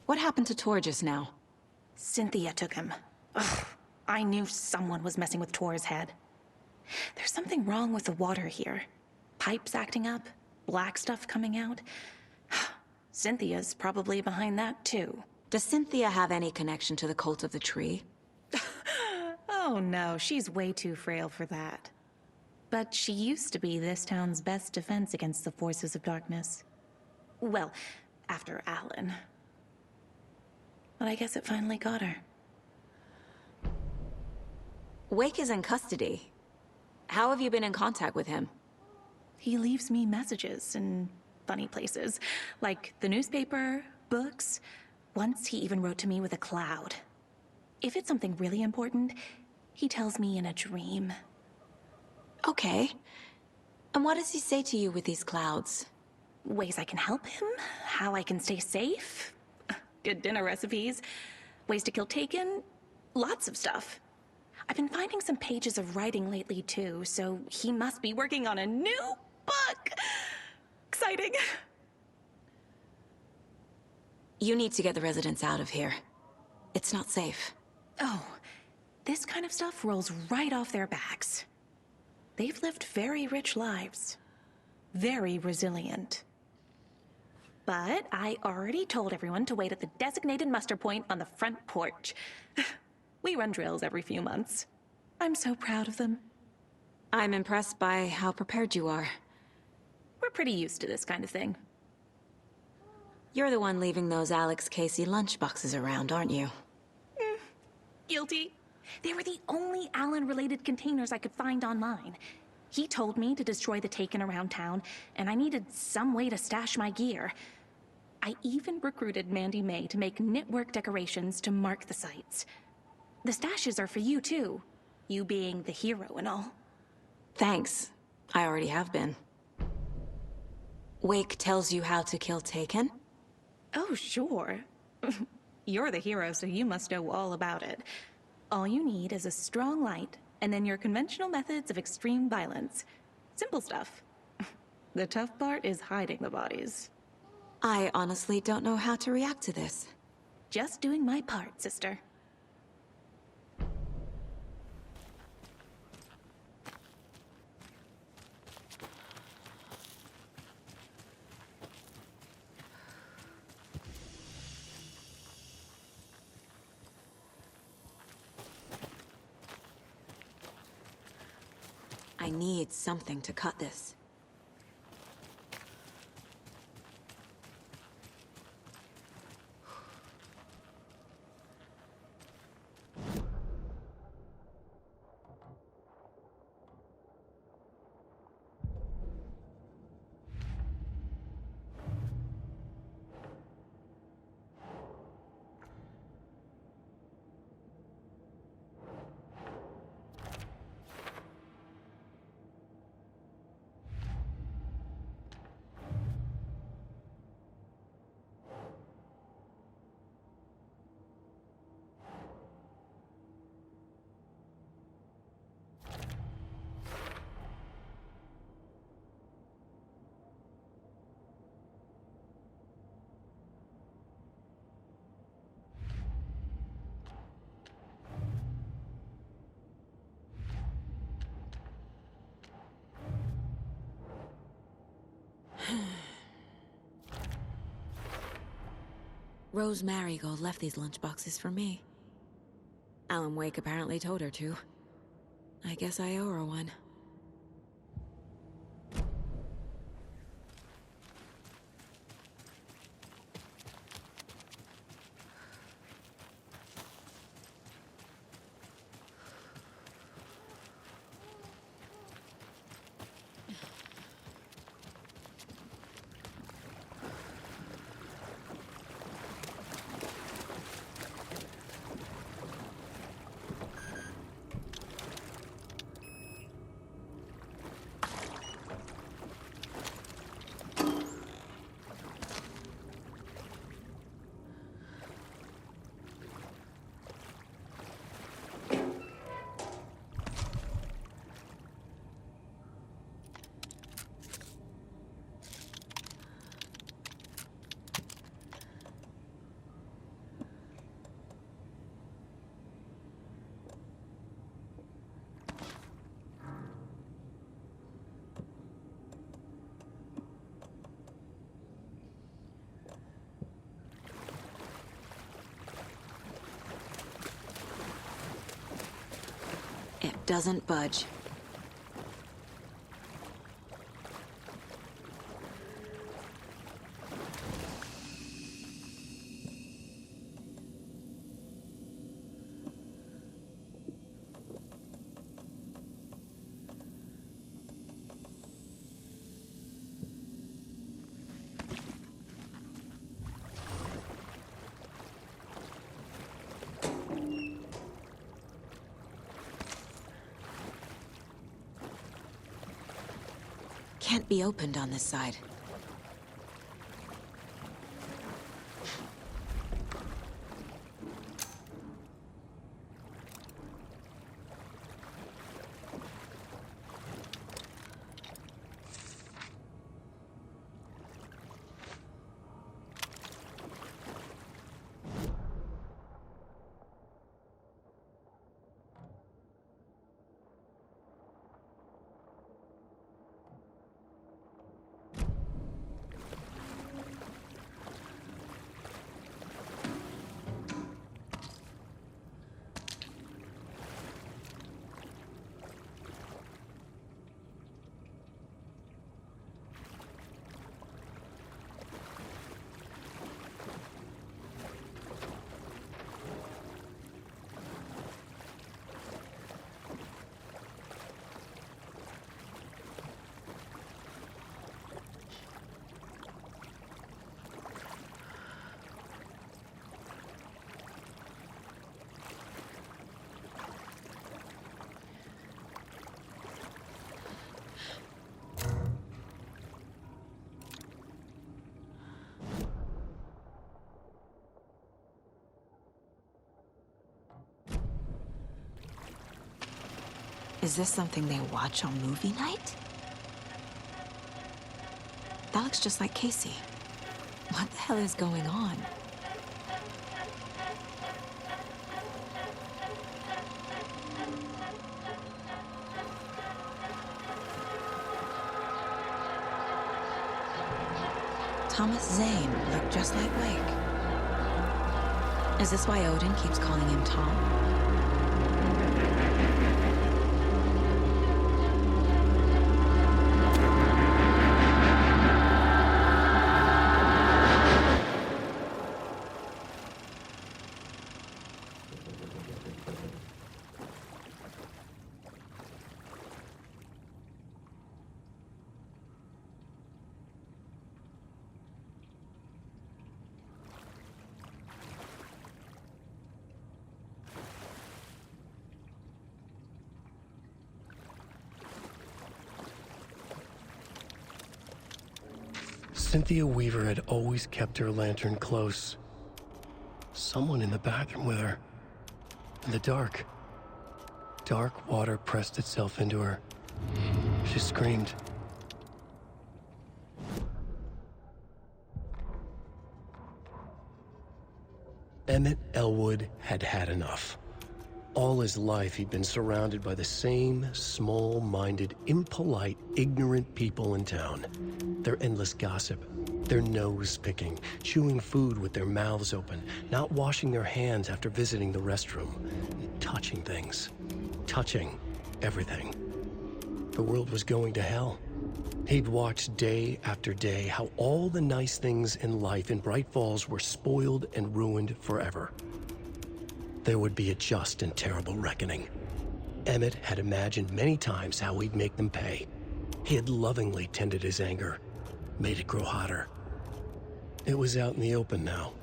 What happened to Tor just now? Cynthia took him. Ugh, I knew someone was messing with Tor's head. There's something wrong with the water here. Pipes acting up, black stuff coming out. Cynthia's probably behind that, too. Does Cynthia have any connection to the cult of the tree? Oh no, she's way too frail for that. But she used to be this town's best defense against the forces of darkness. Well, after Alan. But I guess it finally got her. Wake is in custody. How have you been in contact with him? He leaves me messages in funny places, like the newspaper, books. Once he even wrote to me with a cloud. If it's something really important, he tells me in a dream. Okay. And what does he say to you with these clouds? Ways I can help him, how I can stay safe, good dinner recipes, ways to kill Taken, lots of stuff. I've been finding some pages of writing lately too, so he must be working on a new book. Exciting. You need to get the residents out of here. It's not safe. Oh, this kind of stuff rolls right off their backs. They've lived very rich lives. Very resilient. But I already told everyone to wait at the designated muster point on the front porch. We run drills every few months. I'm so proud of them. I'm impressed by how prepared you are. We're pretty used to this kind of thing. You're the one leaving those Alex Casey lunchboxes around, aren't you? Guilty. They were the only Alan-related containers I could find online. He told me to destroy the Taken around town, and I needed some way to stash my gear. I even recruited Mandy May to make knitwork decorations to mark the sites. The stashes are for you, too. You being the hero and all. Thanks. I already have been. Wake tells you how to kill Taken? Oh, sure. You're the hero, so you must know all about it. All you need is a strong light, and then your conventional methods of extreme violence. Simple stuff. The tough part is hiding the bodies. I honestly don't know how to react to this. Just doing my part, sister. I need something to cut this. Rose Marigold left these lunchboxes for me. Alan Wake apparently told her to. I guess I owe her one. It doesn't budge. Can't be opened on this side. Is this something they watch on movie night? That looks just like Casey. What the hell is going on? Thomas Zane looked just like Wake. Is this why Odin keeps calling him Tom? Cynthia Weaver had always kept her lantern close. Someone in the bathroom with her. In the dark. Dark water pressed itself into her. She screamed. Emmett Elwood had had enough. All his life, he'd been surrounded by the same small-minded, impolite, ignorant people in town. Their endless gossip, their nose-picking, chewing food with their mouths open, not washing their hands after visiting the restroom, touching things, touching everything. The world was going to hell. He'd watched day after day how all the nice things in life in Bright Falls were spoiled and ruined forever. There would be a just and terrible reckoning. Emmett had imagined many times how he'd make them pay. He had lovingly tended his anger, made it grow hotter. It was out in the open now.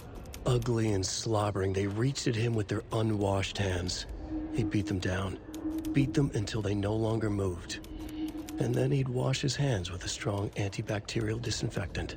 Ugly and slobbering, they reached at him with their unwashed hands. He'd beat them down, beat them until they no longer moved. And then he'd wash his hands with a strong antibacterial disinfectant.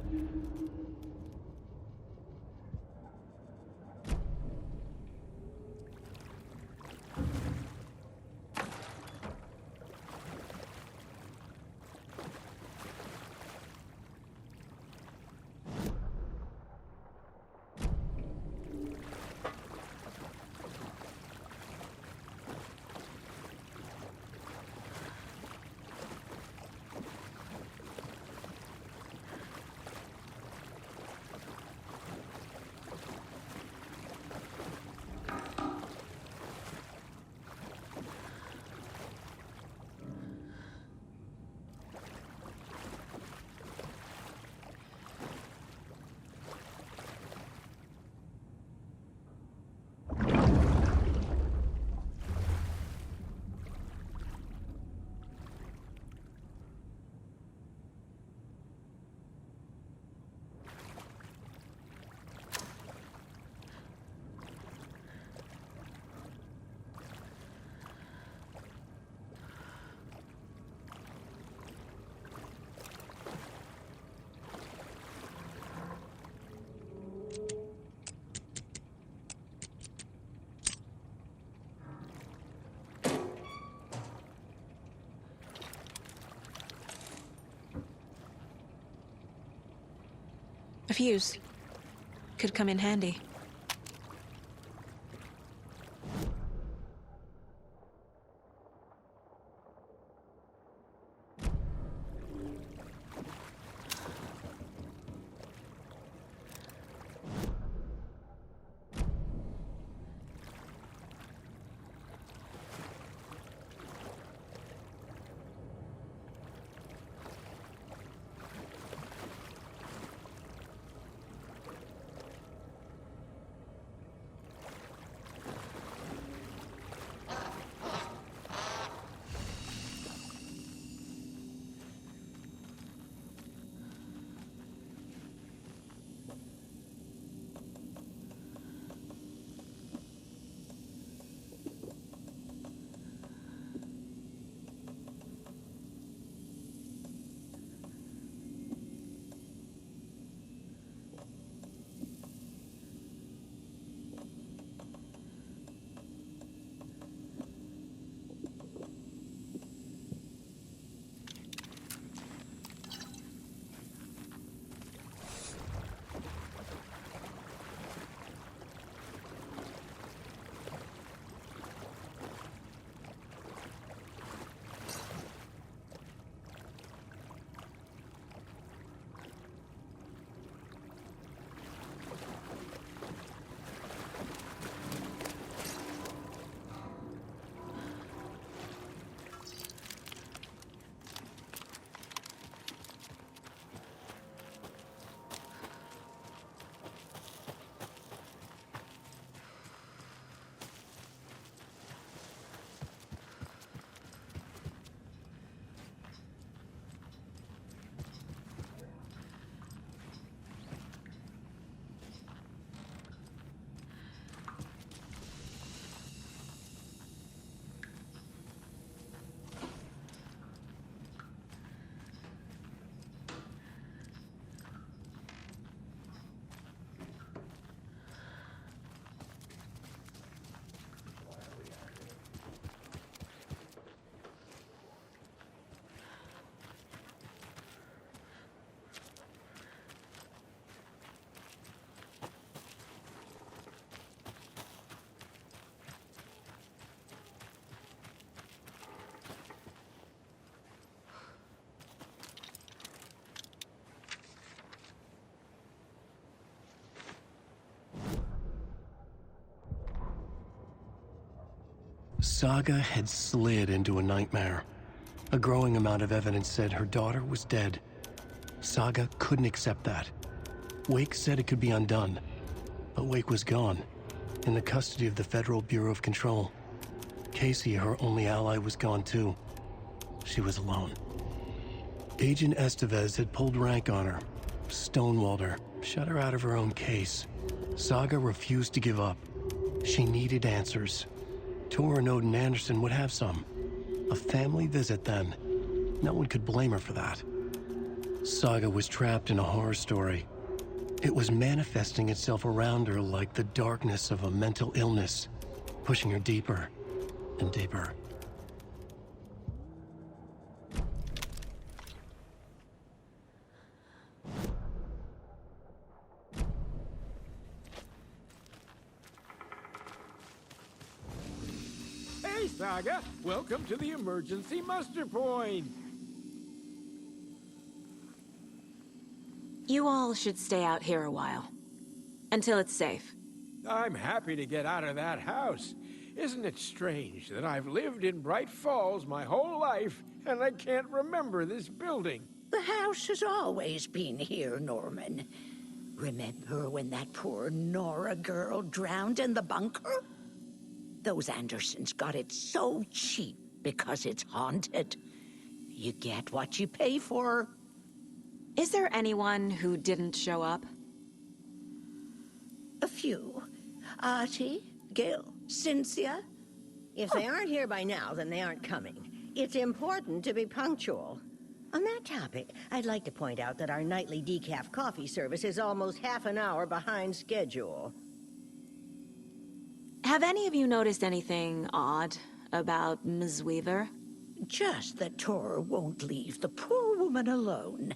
A fuse. Could come in handy. Saga had slid into a nightmare. A growing amount of evidence said her daughter was dead. Saga couldn't accept that. Wake said it could be undone, but Wake was gone, in the custody of the Federal Bureau of Control. Casey, her only ally, was gone too. She was alone. Agent Estevez had pulled rank on her, stonewalled her, shut her out of her own case. Saga refused to give up. She needed answers. Tor and Odin Anderson would have some. A family visit, then. No one could blame her for that. Saga was trapped in a horror story. It was manifesting itself around her like the darkness of a mental illness, pushing her deeper and deeper. Hey, Saga! Welcome to the emergency muster point! You all should stay out here a while. Until it's safe. I'm happy to get out of that house. Isn't it strange that I've lived in Bright Falls my whole life, and I can't remember this building? The house has always been here, Norman. Remember when that poor Nora girl drowned in the bunker? Those Andersons got it so cheap because it's haunted. You get what you pay for. Is there anyone who didn't show up? A few. Artie, Gil, Cynthia. If they aren't here by now, then they aren't coming. It's important to be punctual. On that topic, I'd like to point out that our nightly decaf coffee service is almost half an hour behind schedule. Have any of you noticed anything odd about Ms. Weaver? Just that Tor won't leave the poor woman alone.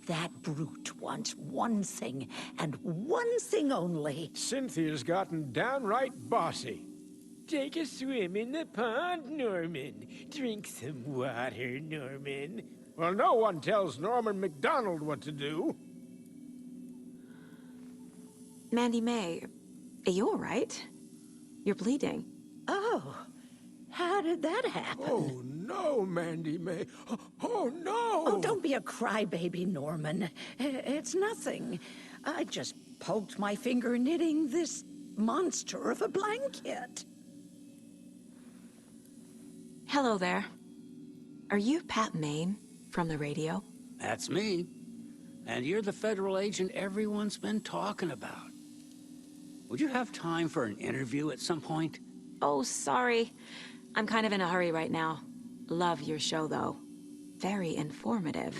That brute wants one thing, and one thing only. Cynthia's gotten downright bossy. Take a swim in the pond, Norman. Drink some water, Norman. Well, no one tells Norman MacDonald what to do. Mandy May, are you all right? You're bleeding. Oh, how did that happen? Oh, no, Mandy May. Oh, no! Oh, don't be a crybaby, Norman. It's nothing. I just poked my finger knitting this monster of a blanket. Hello there. Are you Pat Maine from the radio? That's me. And you're the federal agent everyone's been talking about. Would you have time for an interview at some point? Oh, sorry. I'm kind of in a hurry right now. Love your show, though. Very informative.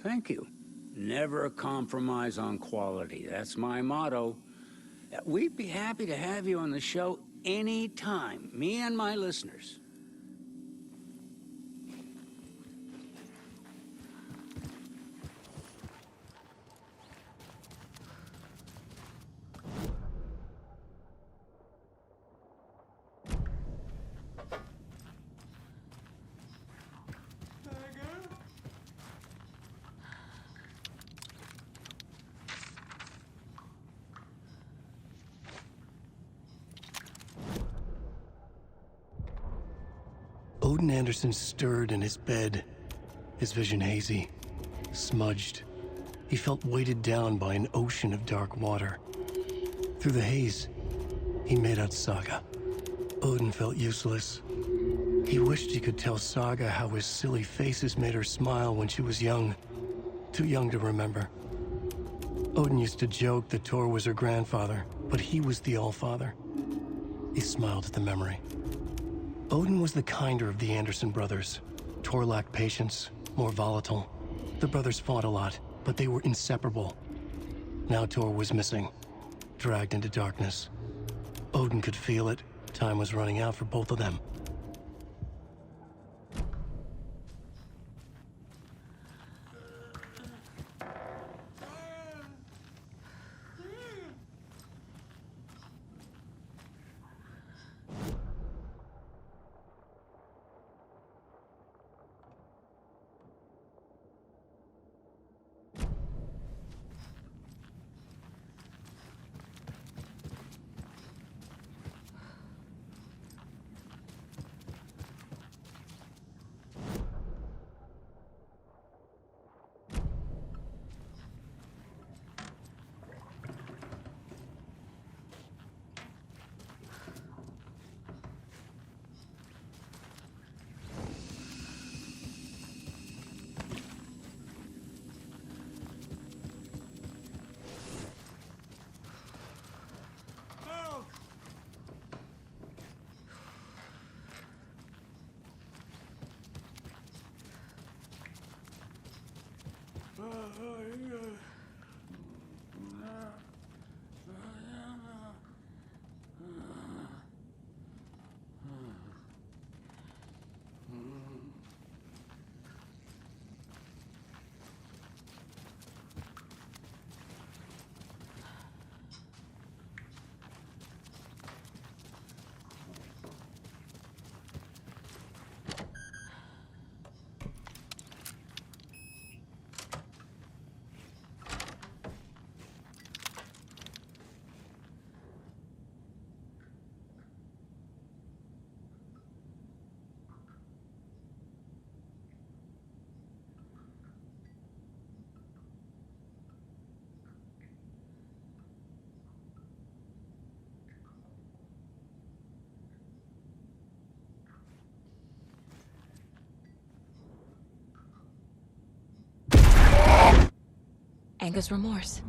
Thank you. Never compromise on quality. That's my motto. We'd be happy to have you on the show anytime, me and my listeners. Odin Anderson stirred in his bed, his vision hazy, smudged. He felt weighted down by an ocean of dark water. Through the haze, he made out Saga. Odin felt useless. He wished he could tell Saga how his silly faces made her smile when she was young. Too young to remember. Odin used to joke that Tor was her grandfather, but he was the Allfather. He smiled at the memory. Odin was the kinder of the Anderson brothers. Tor lacked patience, more volatile. The brothers fought a lot, but they were inseparable. Now Tor was missing, dragged into darkness. Odin could feel it. Time was running out for both of them. Anger's remorse.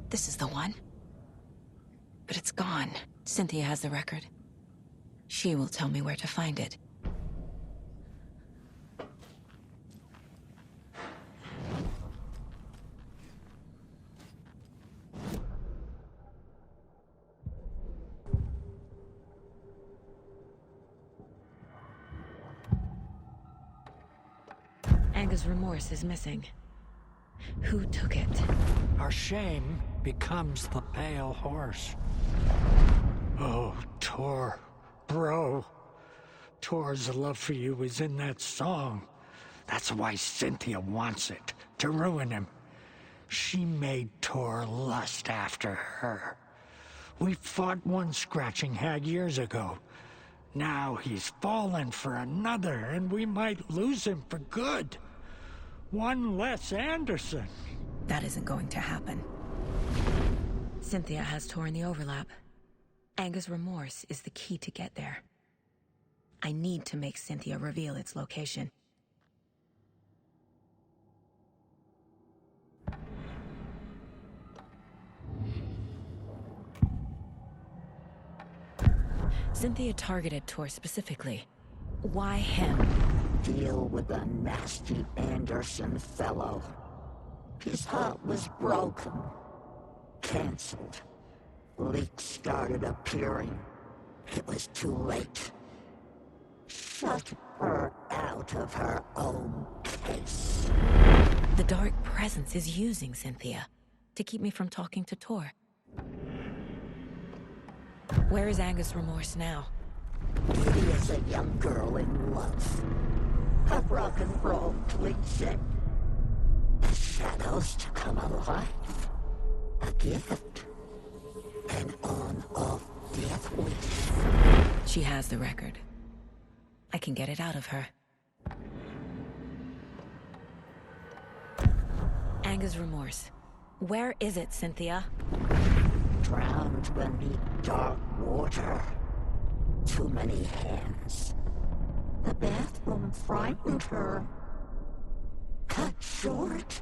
This is the one. But it's gone. Cynthia has the record. She will tell me where to find it. Anger's remorse is missing. Who took it? Our shame becomes the pale horse. Oh, Tor. Bro. Tor's love for you is in that song. That's why Cynthia wants it, to ruin him. She made Tor lust after her. We fought one scratching hag years ago. Now he's fallen for another, and we might lose him for good. One less Anderson. That isn't going to happen. Cynthia has Tor in the overlap. Anger's remorse is the key to get there. I need to make Cynthia reveal its location. Cynthia targeted Tor specifically. Why him? Deal with the nasty Anderson fellow. His heart was broken. Cancelled. Leaks started appearing. It was too late. Shut her out of her own case. The dark presence is using Cynthia to keep me from talking to Tor. Where is Anger's remorse now? He is a young girl in love. A rock and roll cliche. The shadows to come alive. A gift. An on-off death wish. She has the record. I can get it out of her. Anger's remorse. Where is it, Cynthia? Drowned beneath dark water. Too many hands. The bathroom frightened her. Cut short.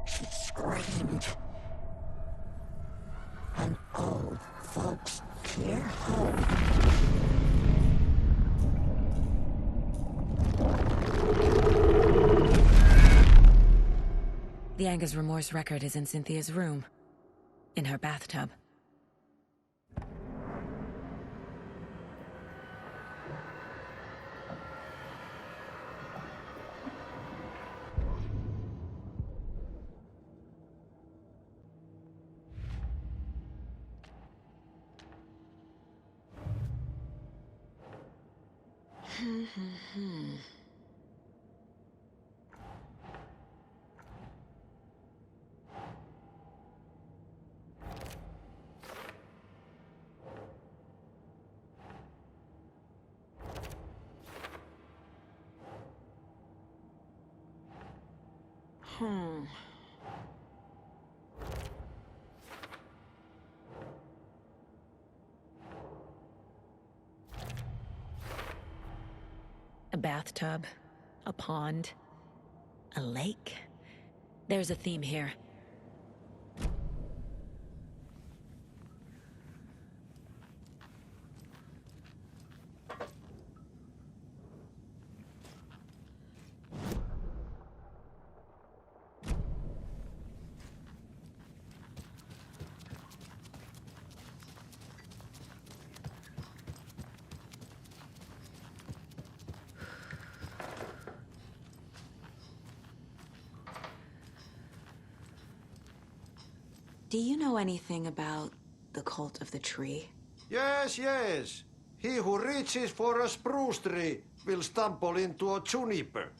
She screamed. An old folks' care home. The Anger's remorse record is in Cynthia's room. In her bathtub. A bathtub, a pond, a lake. There's a theme here. Do you know anything about the cult of the tree? Yes, yes. He who reaches for a spruce tree will stumble into a juniper.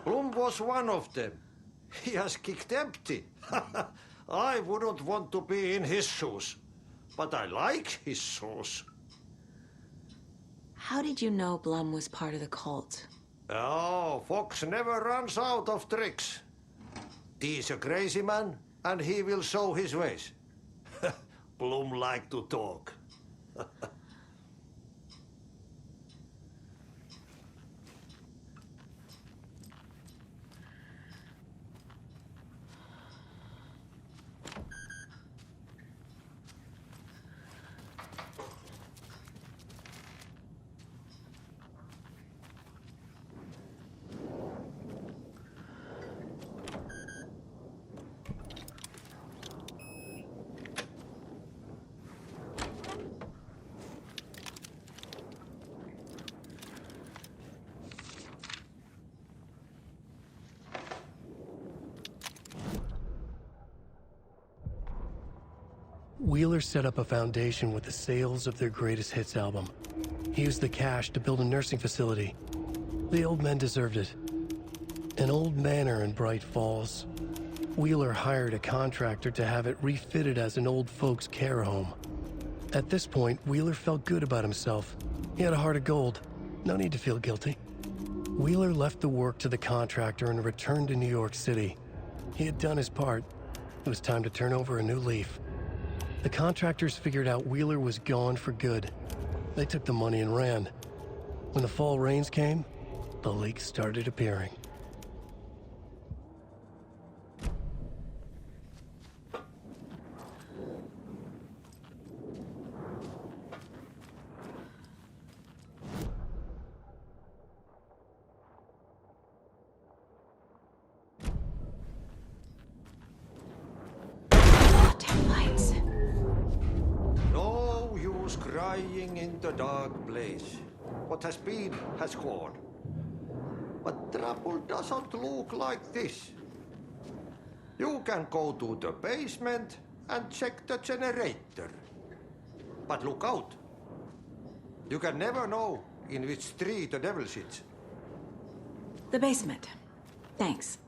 Bloom was one of them. He has kicked empty. I wouldn't want to be in his shoes. But I like his shoes. How did you know Blum was part of the cult? Oh, Fox never runs out of tricks. He's a crazy man, and he will show his ways. Bloom like to talk. Wheeler set up a foundation with the sales of their greatest hits album. He used the cash to build a nursing facility. The old men deserved it. An old manor in Bright Falls. Wheeler hired a contractor to have it refitted as an old folks' care home. At this point, Wheeler felt good about himself. He had a heart of gold. No need to feel guilty. Wheeler left the work to the contractor and returned to New York City. He had done his part. It was time to turn over a new leaf. The contractors figured out Wheeler was gone for good. They took the money and ran. When the fall rains came, the leaks started appearing. Crying in the dark place. What has been has gone. But trouble doesn't look like this. You can go to the basement and check the generator. But look out. You can never know in which tree the devil sits. The basement. Thanks.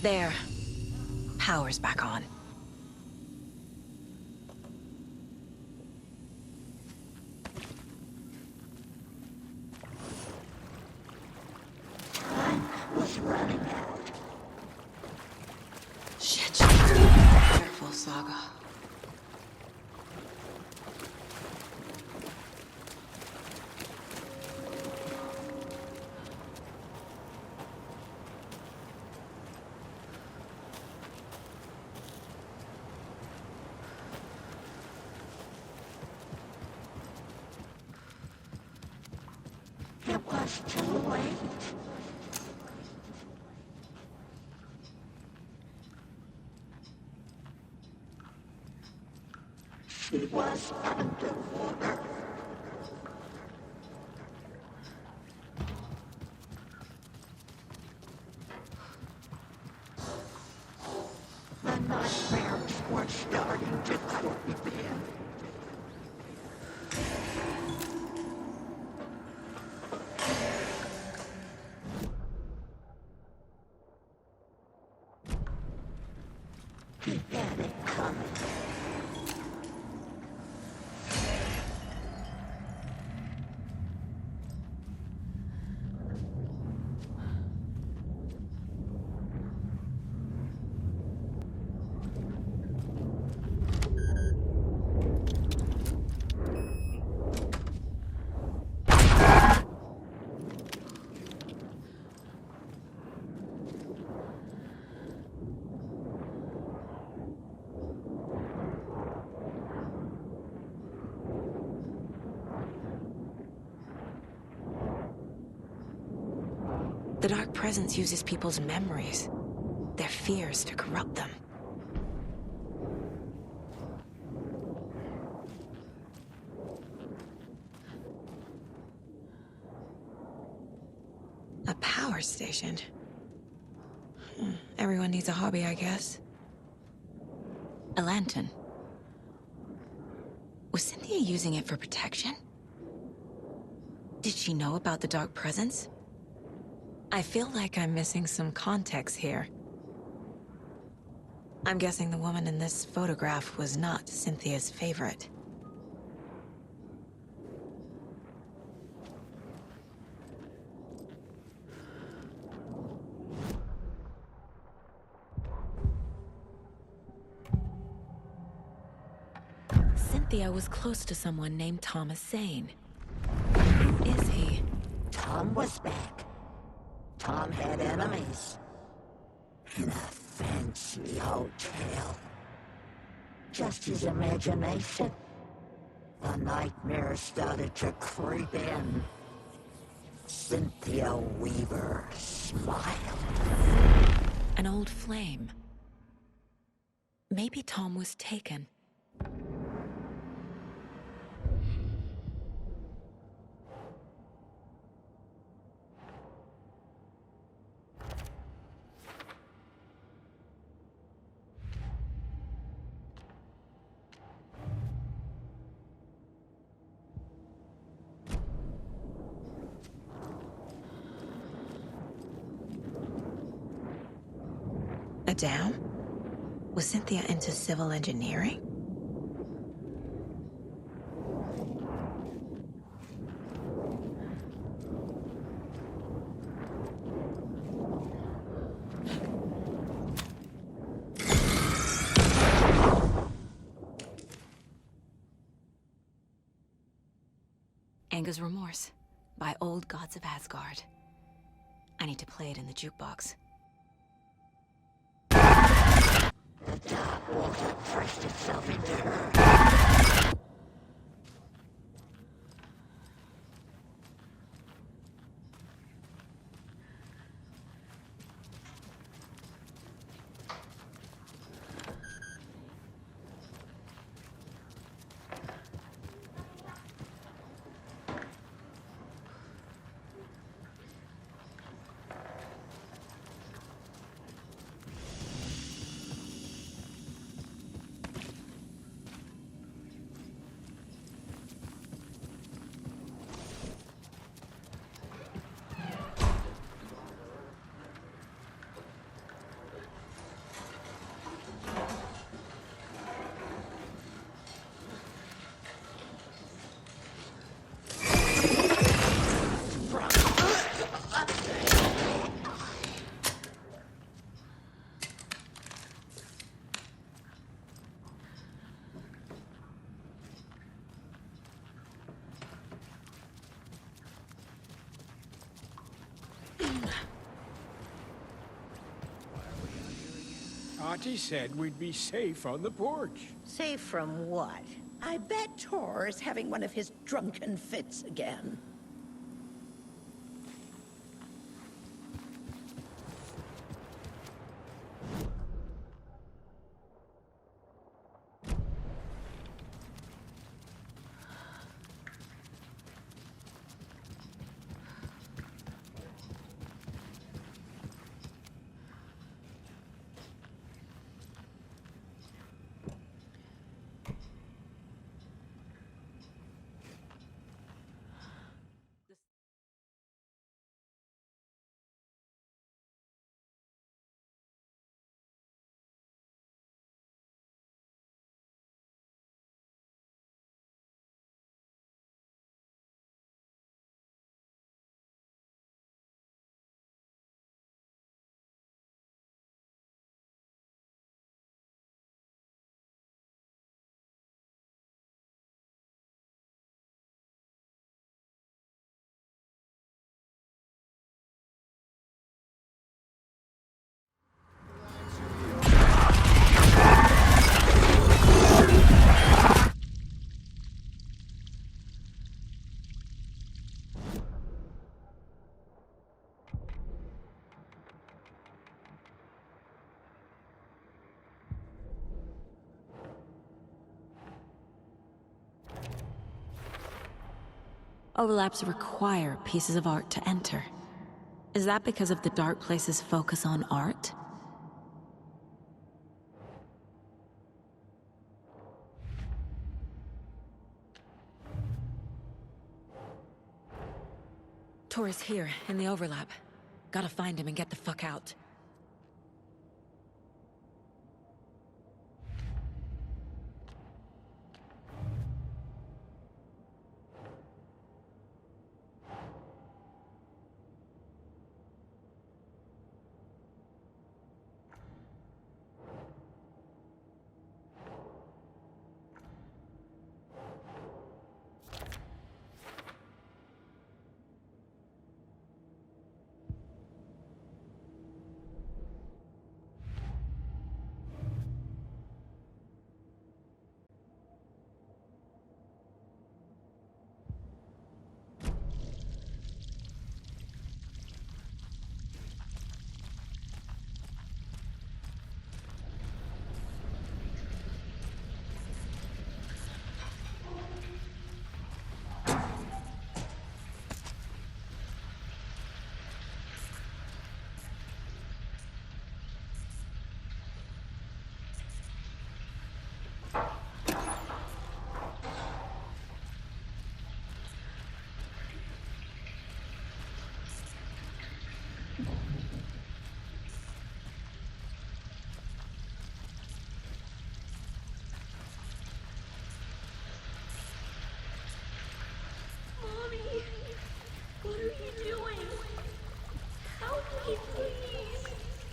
There. Power's back on. Was running out. Shit. Careful, Saga. It was too late. She was underwater. The nightmares were starting to creep in. He had it coming. The Dark Presence uses people's memories, their fears to corrupt them. A power station? Everyone needs a hobby, I guess. A lantern. Was Cynthia using it for protection? Did she know about the Dark Presence? I feel like I'm missing some context here. I'm guessing the woman in this photograph was not Cynthia's favorite. Cynthia was close to someone named Thomas Zane. Who is he? Tom was back. Tom had enemies. In a fancy hotel. Just his imagination. The nightmare started to creep in. Cynthia Weaver smiled. An old flame. Maybe Tom was taken. A dam? Was Cynthia into civil engineering? Anger's Remorse by Old Gods of Asgard. I need to play it in the jukebox. The dark water pressed itself into her. Auntie said we'd be safe on the porch. Safe from what? I bet Tor is having one of his drunken fits again. Overlaps require pieces of art to enter. Is that because of the dark place's focus on art? Tor is here, in the overlap. Gotta find him and get the fuck out.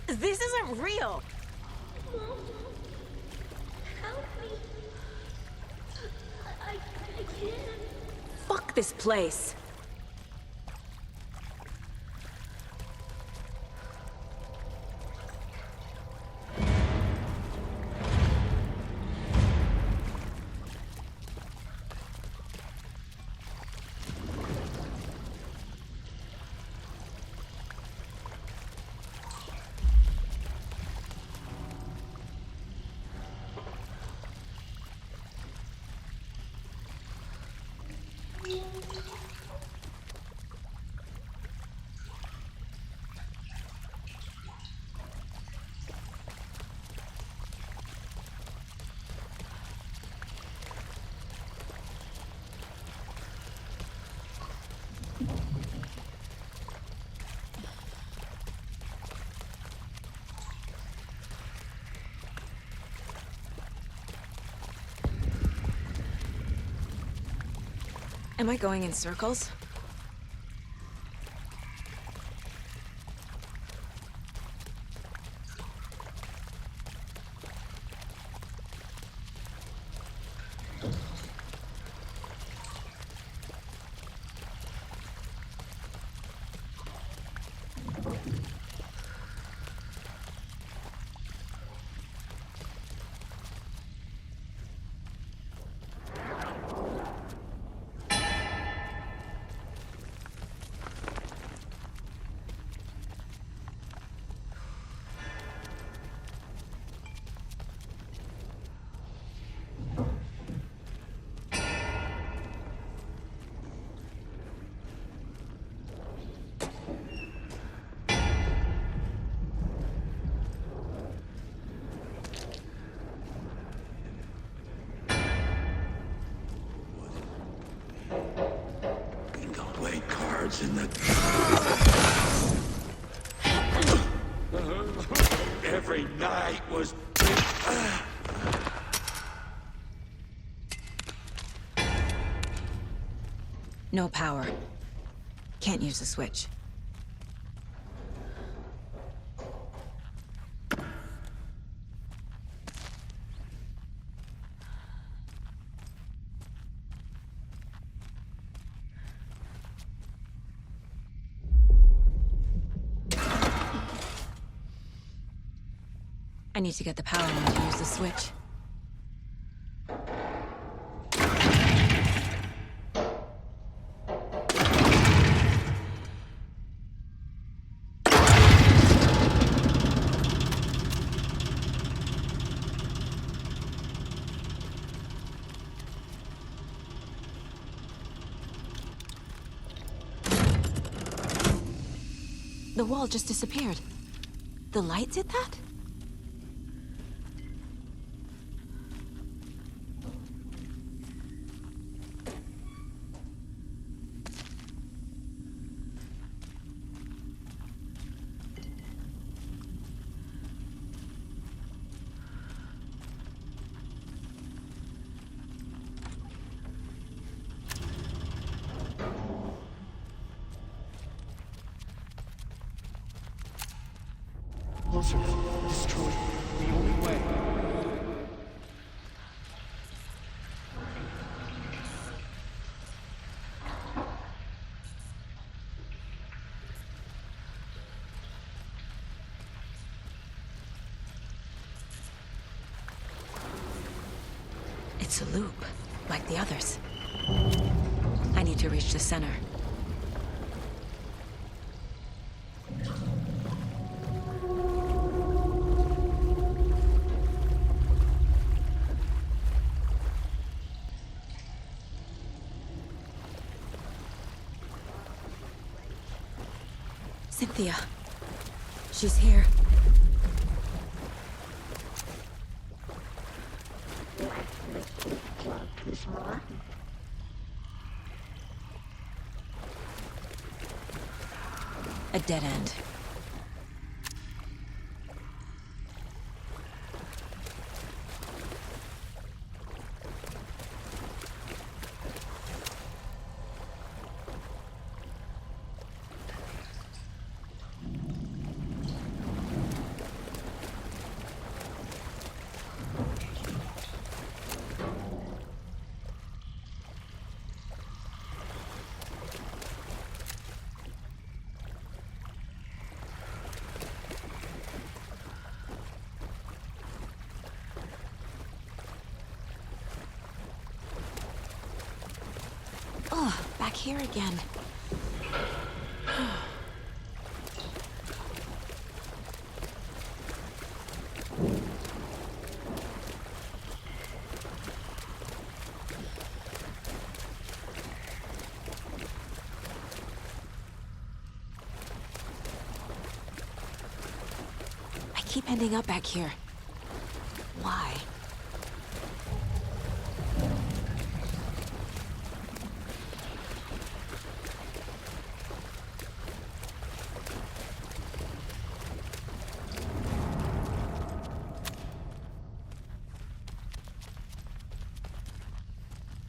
This isn't real! Mom, help me. I can't. Fuck this place! Am I going in circles? what's in that? Every night was... No power. Can't use the switch. I need to get the power on to use the switch. The wall just disappeared. The light did that? Closer. Destroy. The only way. It's a loop, like the others. I need to reach the center. Cynthia. She's here. A dead end. Oh, back here again. I keep ending up back here. Why?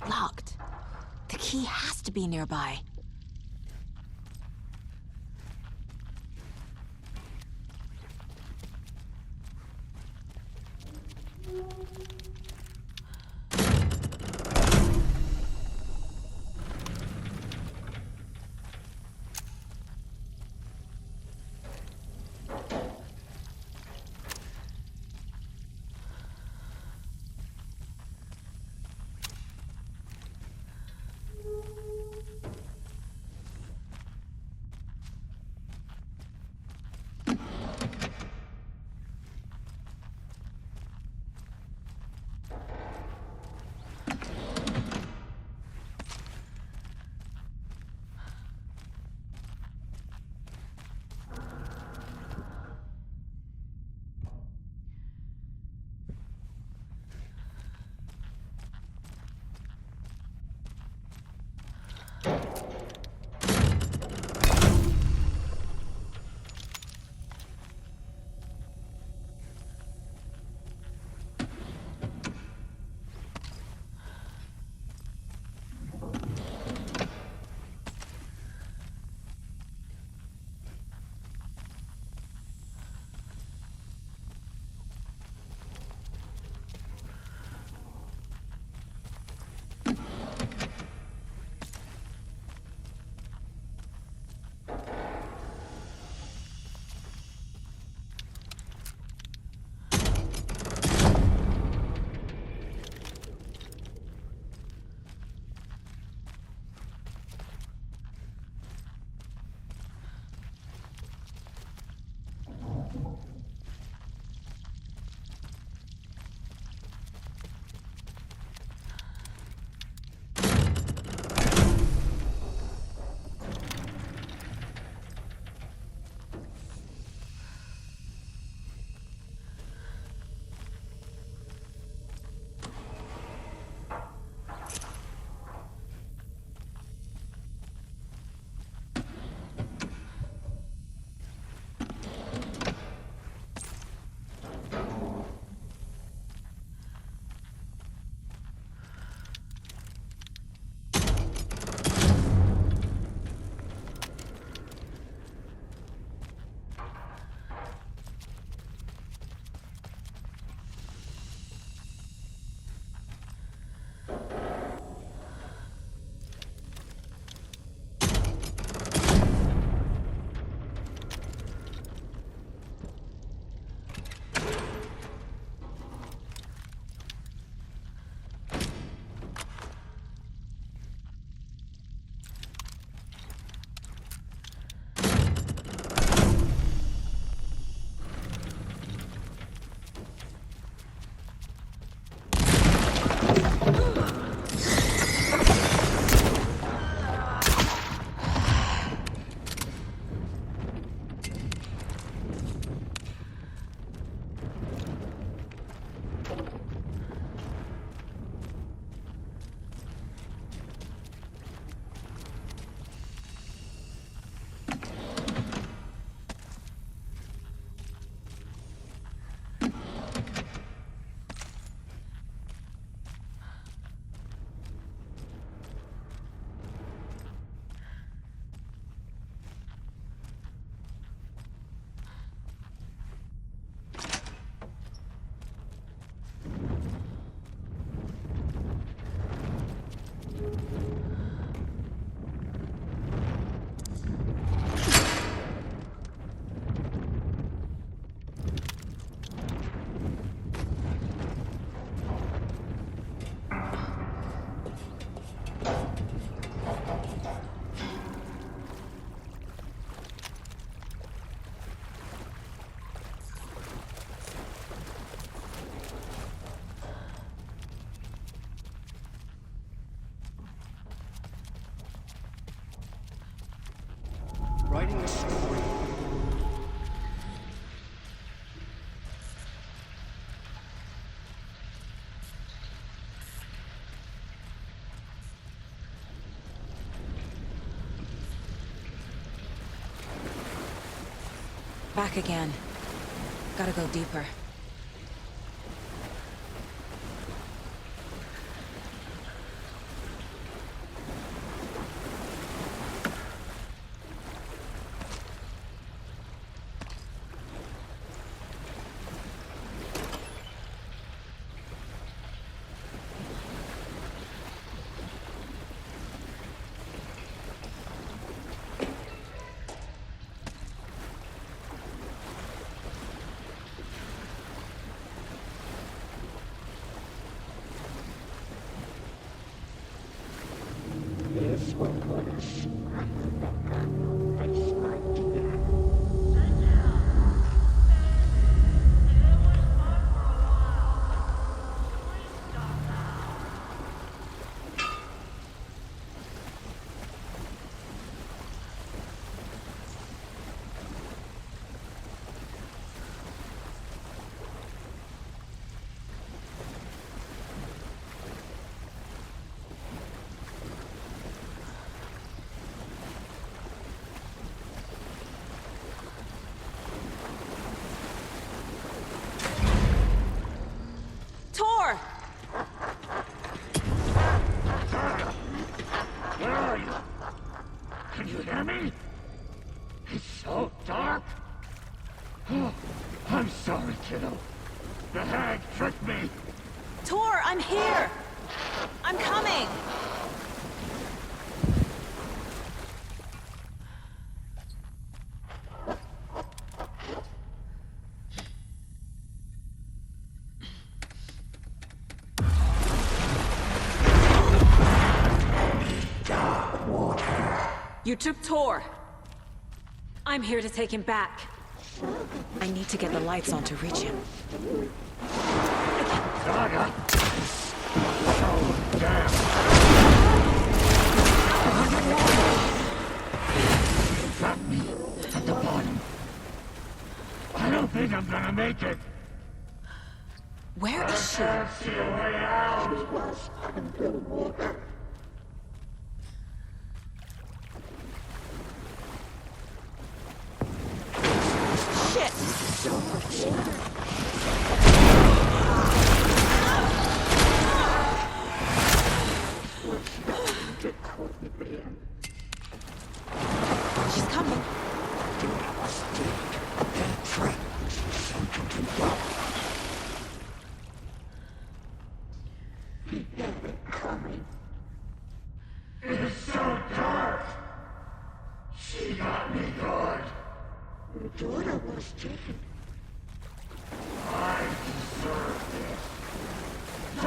Locked. The key has to be nearby. Back again. Gotta go deeper. Tor! Where are you? Can you hear me? It's so dark. Oh, I'm sorry, kiddo. The hag tricked me. Tor, I'm here! I'm coming! You took Tor. I'm here to take him back. I need to get the lights on to reach him. Saga! So damn! Got me at the bottom. I don't think I'm gonna make it. Where is she? I see a way out. She's coming. It's so dark. She got me good. Your daughter was taken. I deserve this. I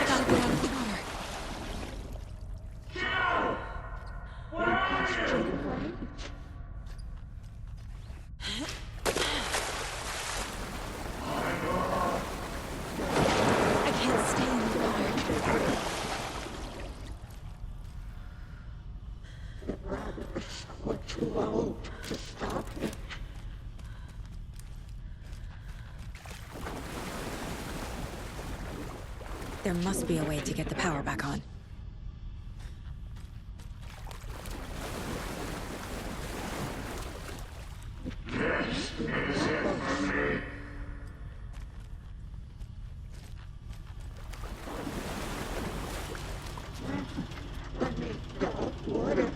gotta get out of the water. Joe! Where are you? I can't stay in the water. The brothers were too old to stop it. There must be a way to get the power back on. This is it for me. Let me go, water.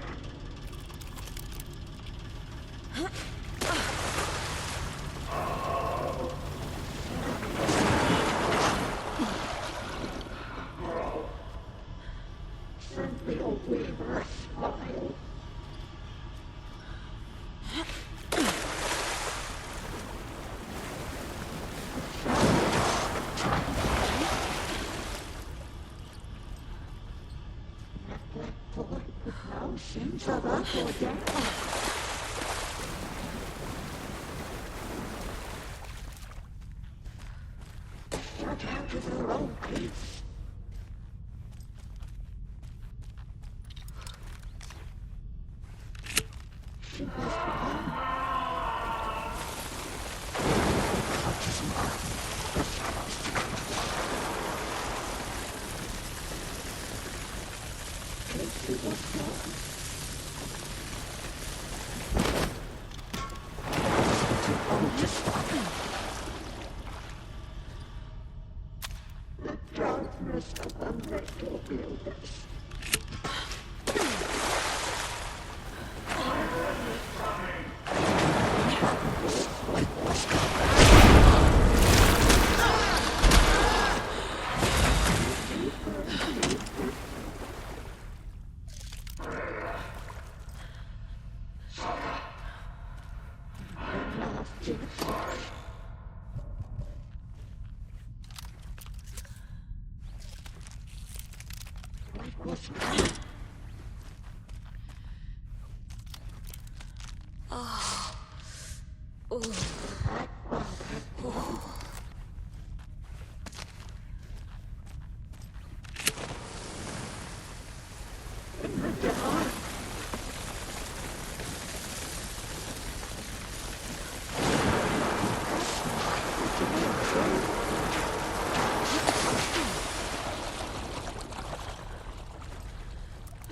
Simply a weaver smile. Now seems a lot more down. Shut out of her own peace. She must be home. Casey was gone. The darkness of the mental illness.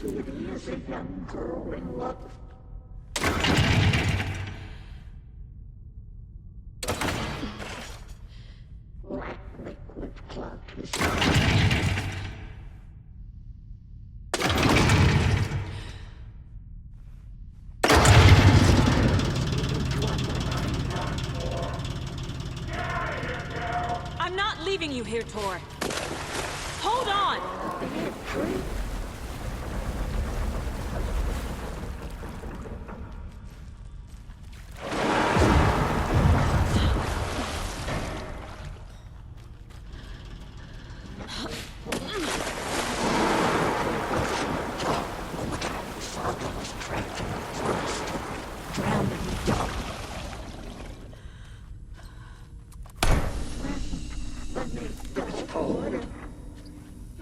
Judy is a young girl in love. Black liquid cloud is. I'm not leaving you here, Tor. Hold on!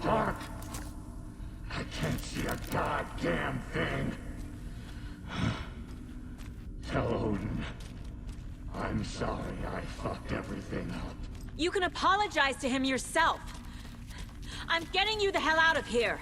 Dark. I can't see a goddamn thing. Tell Odin. I'm sorry I fucked everything up. You can apologize to him yourself. I'm getting you the hell out of here.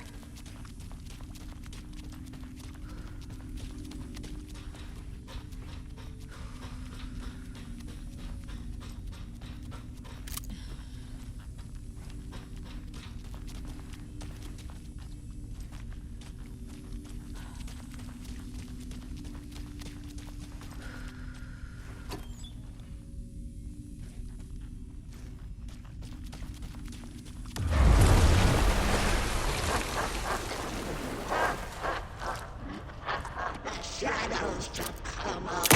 Shadows to come up.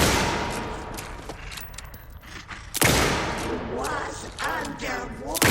Was underwater.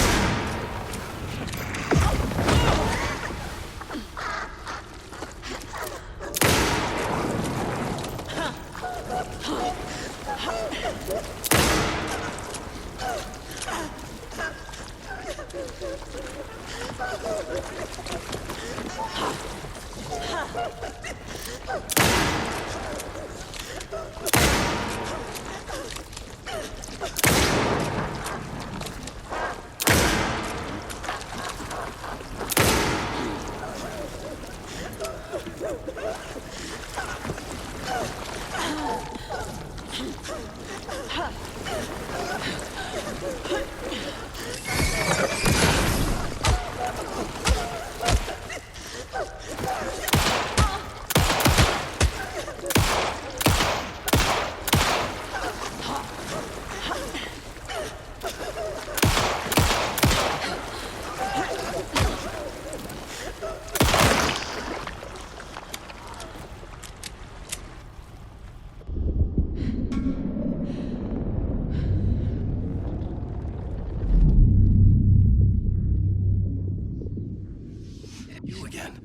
You again.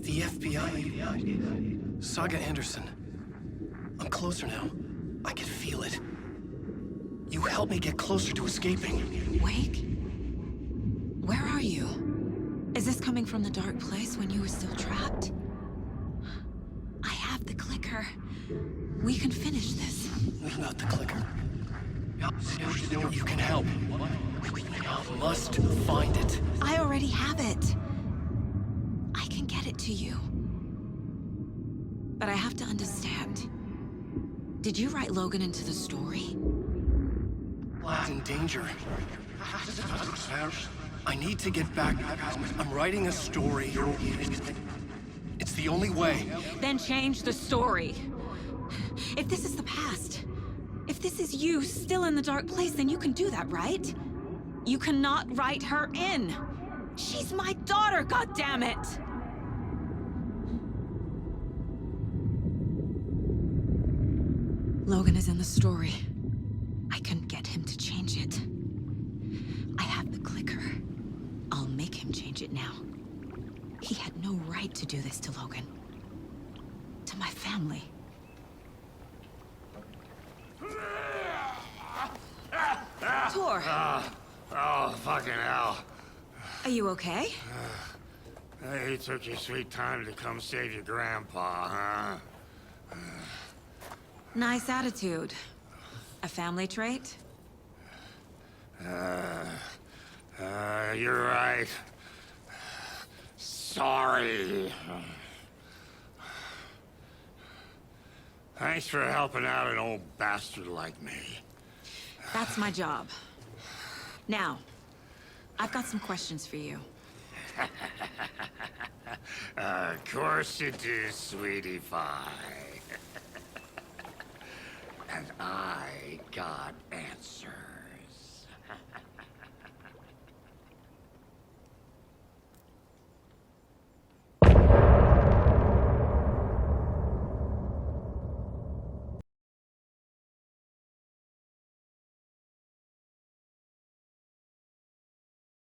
The FBI. Saga Anderson. I'm closer now. I can feel it. You helped me get closer to escaping. Wake? Where are you? Is this coming from the dark place when you were still trapped? I have the clicker. We can finish this. Not the clicker. You can help. I must find it. I already have it. I can get it to you. But I have to understand. Did you write Logan into the story? Lad's in danger. I need to get back. I'm writing a story. It's the only way. Then change the story. If this is the past, if this is you still in the dark place, then you can do that, right? You cannot write her in. She's my daughter, goddammit! Logan is in the story. I can get him to change it. I have the clicker. I'll make him change it now. He had no right to do this to Logan. To my family. Tor! Oh, fucking hell. Are you okay? You took your sweet time to come save your grandpa, huh? Nice attitude. A family trait? You're right. Sorry. Thanks for helping out an old bastard like me. That's my job. Now, I've got some questions for you. Of course you do, sweetie pie. And I got answers.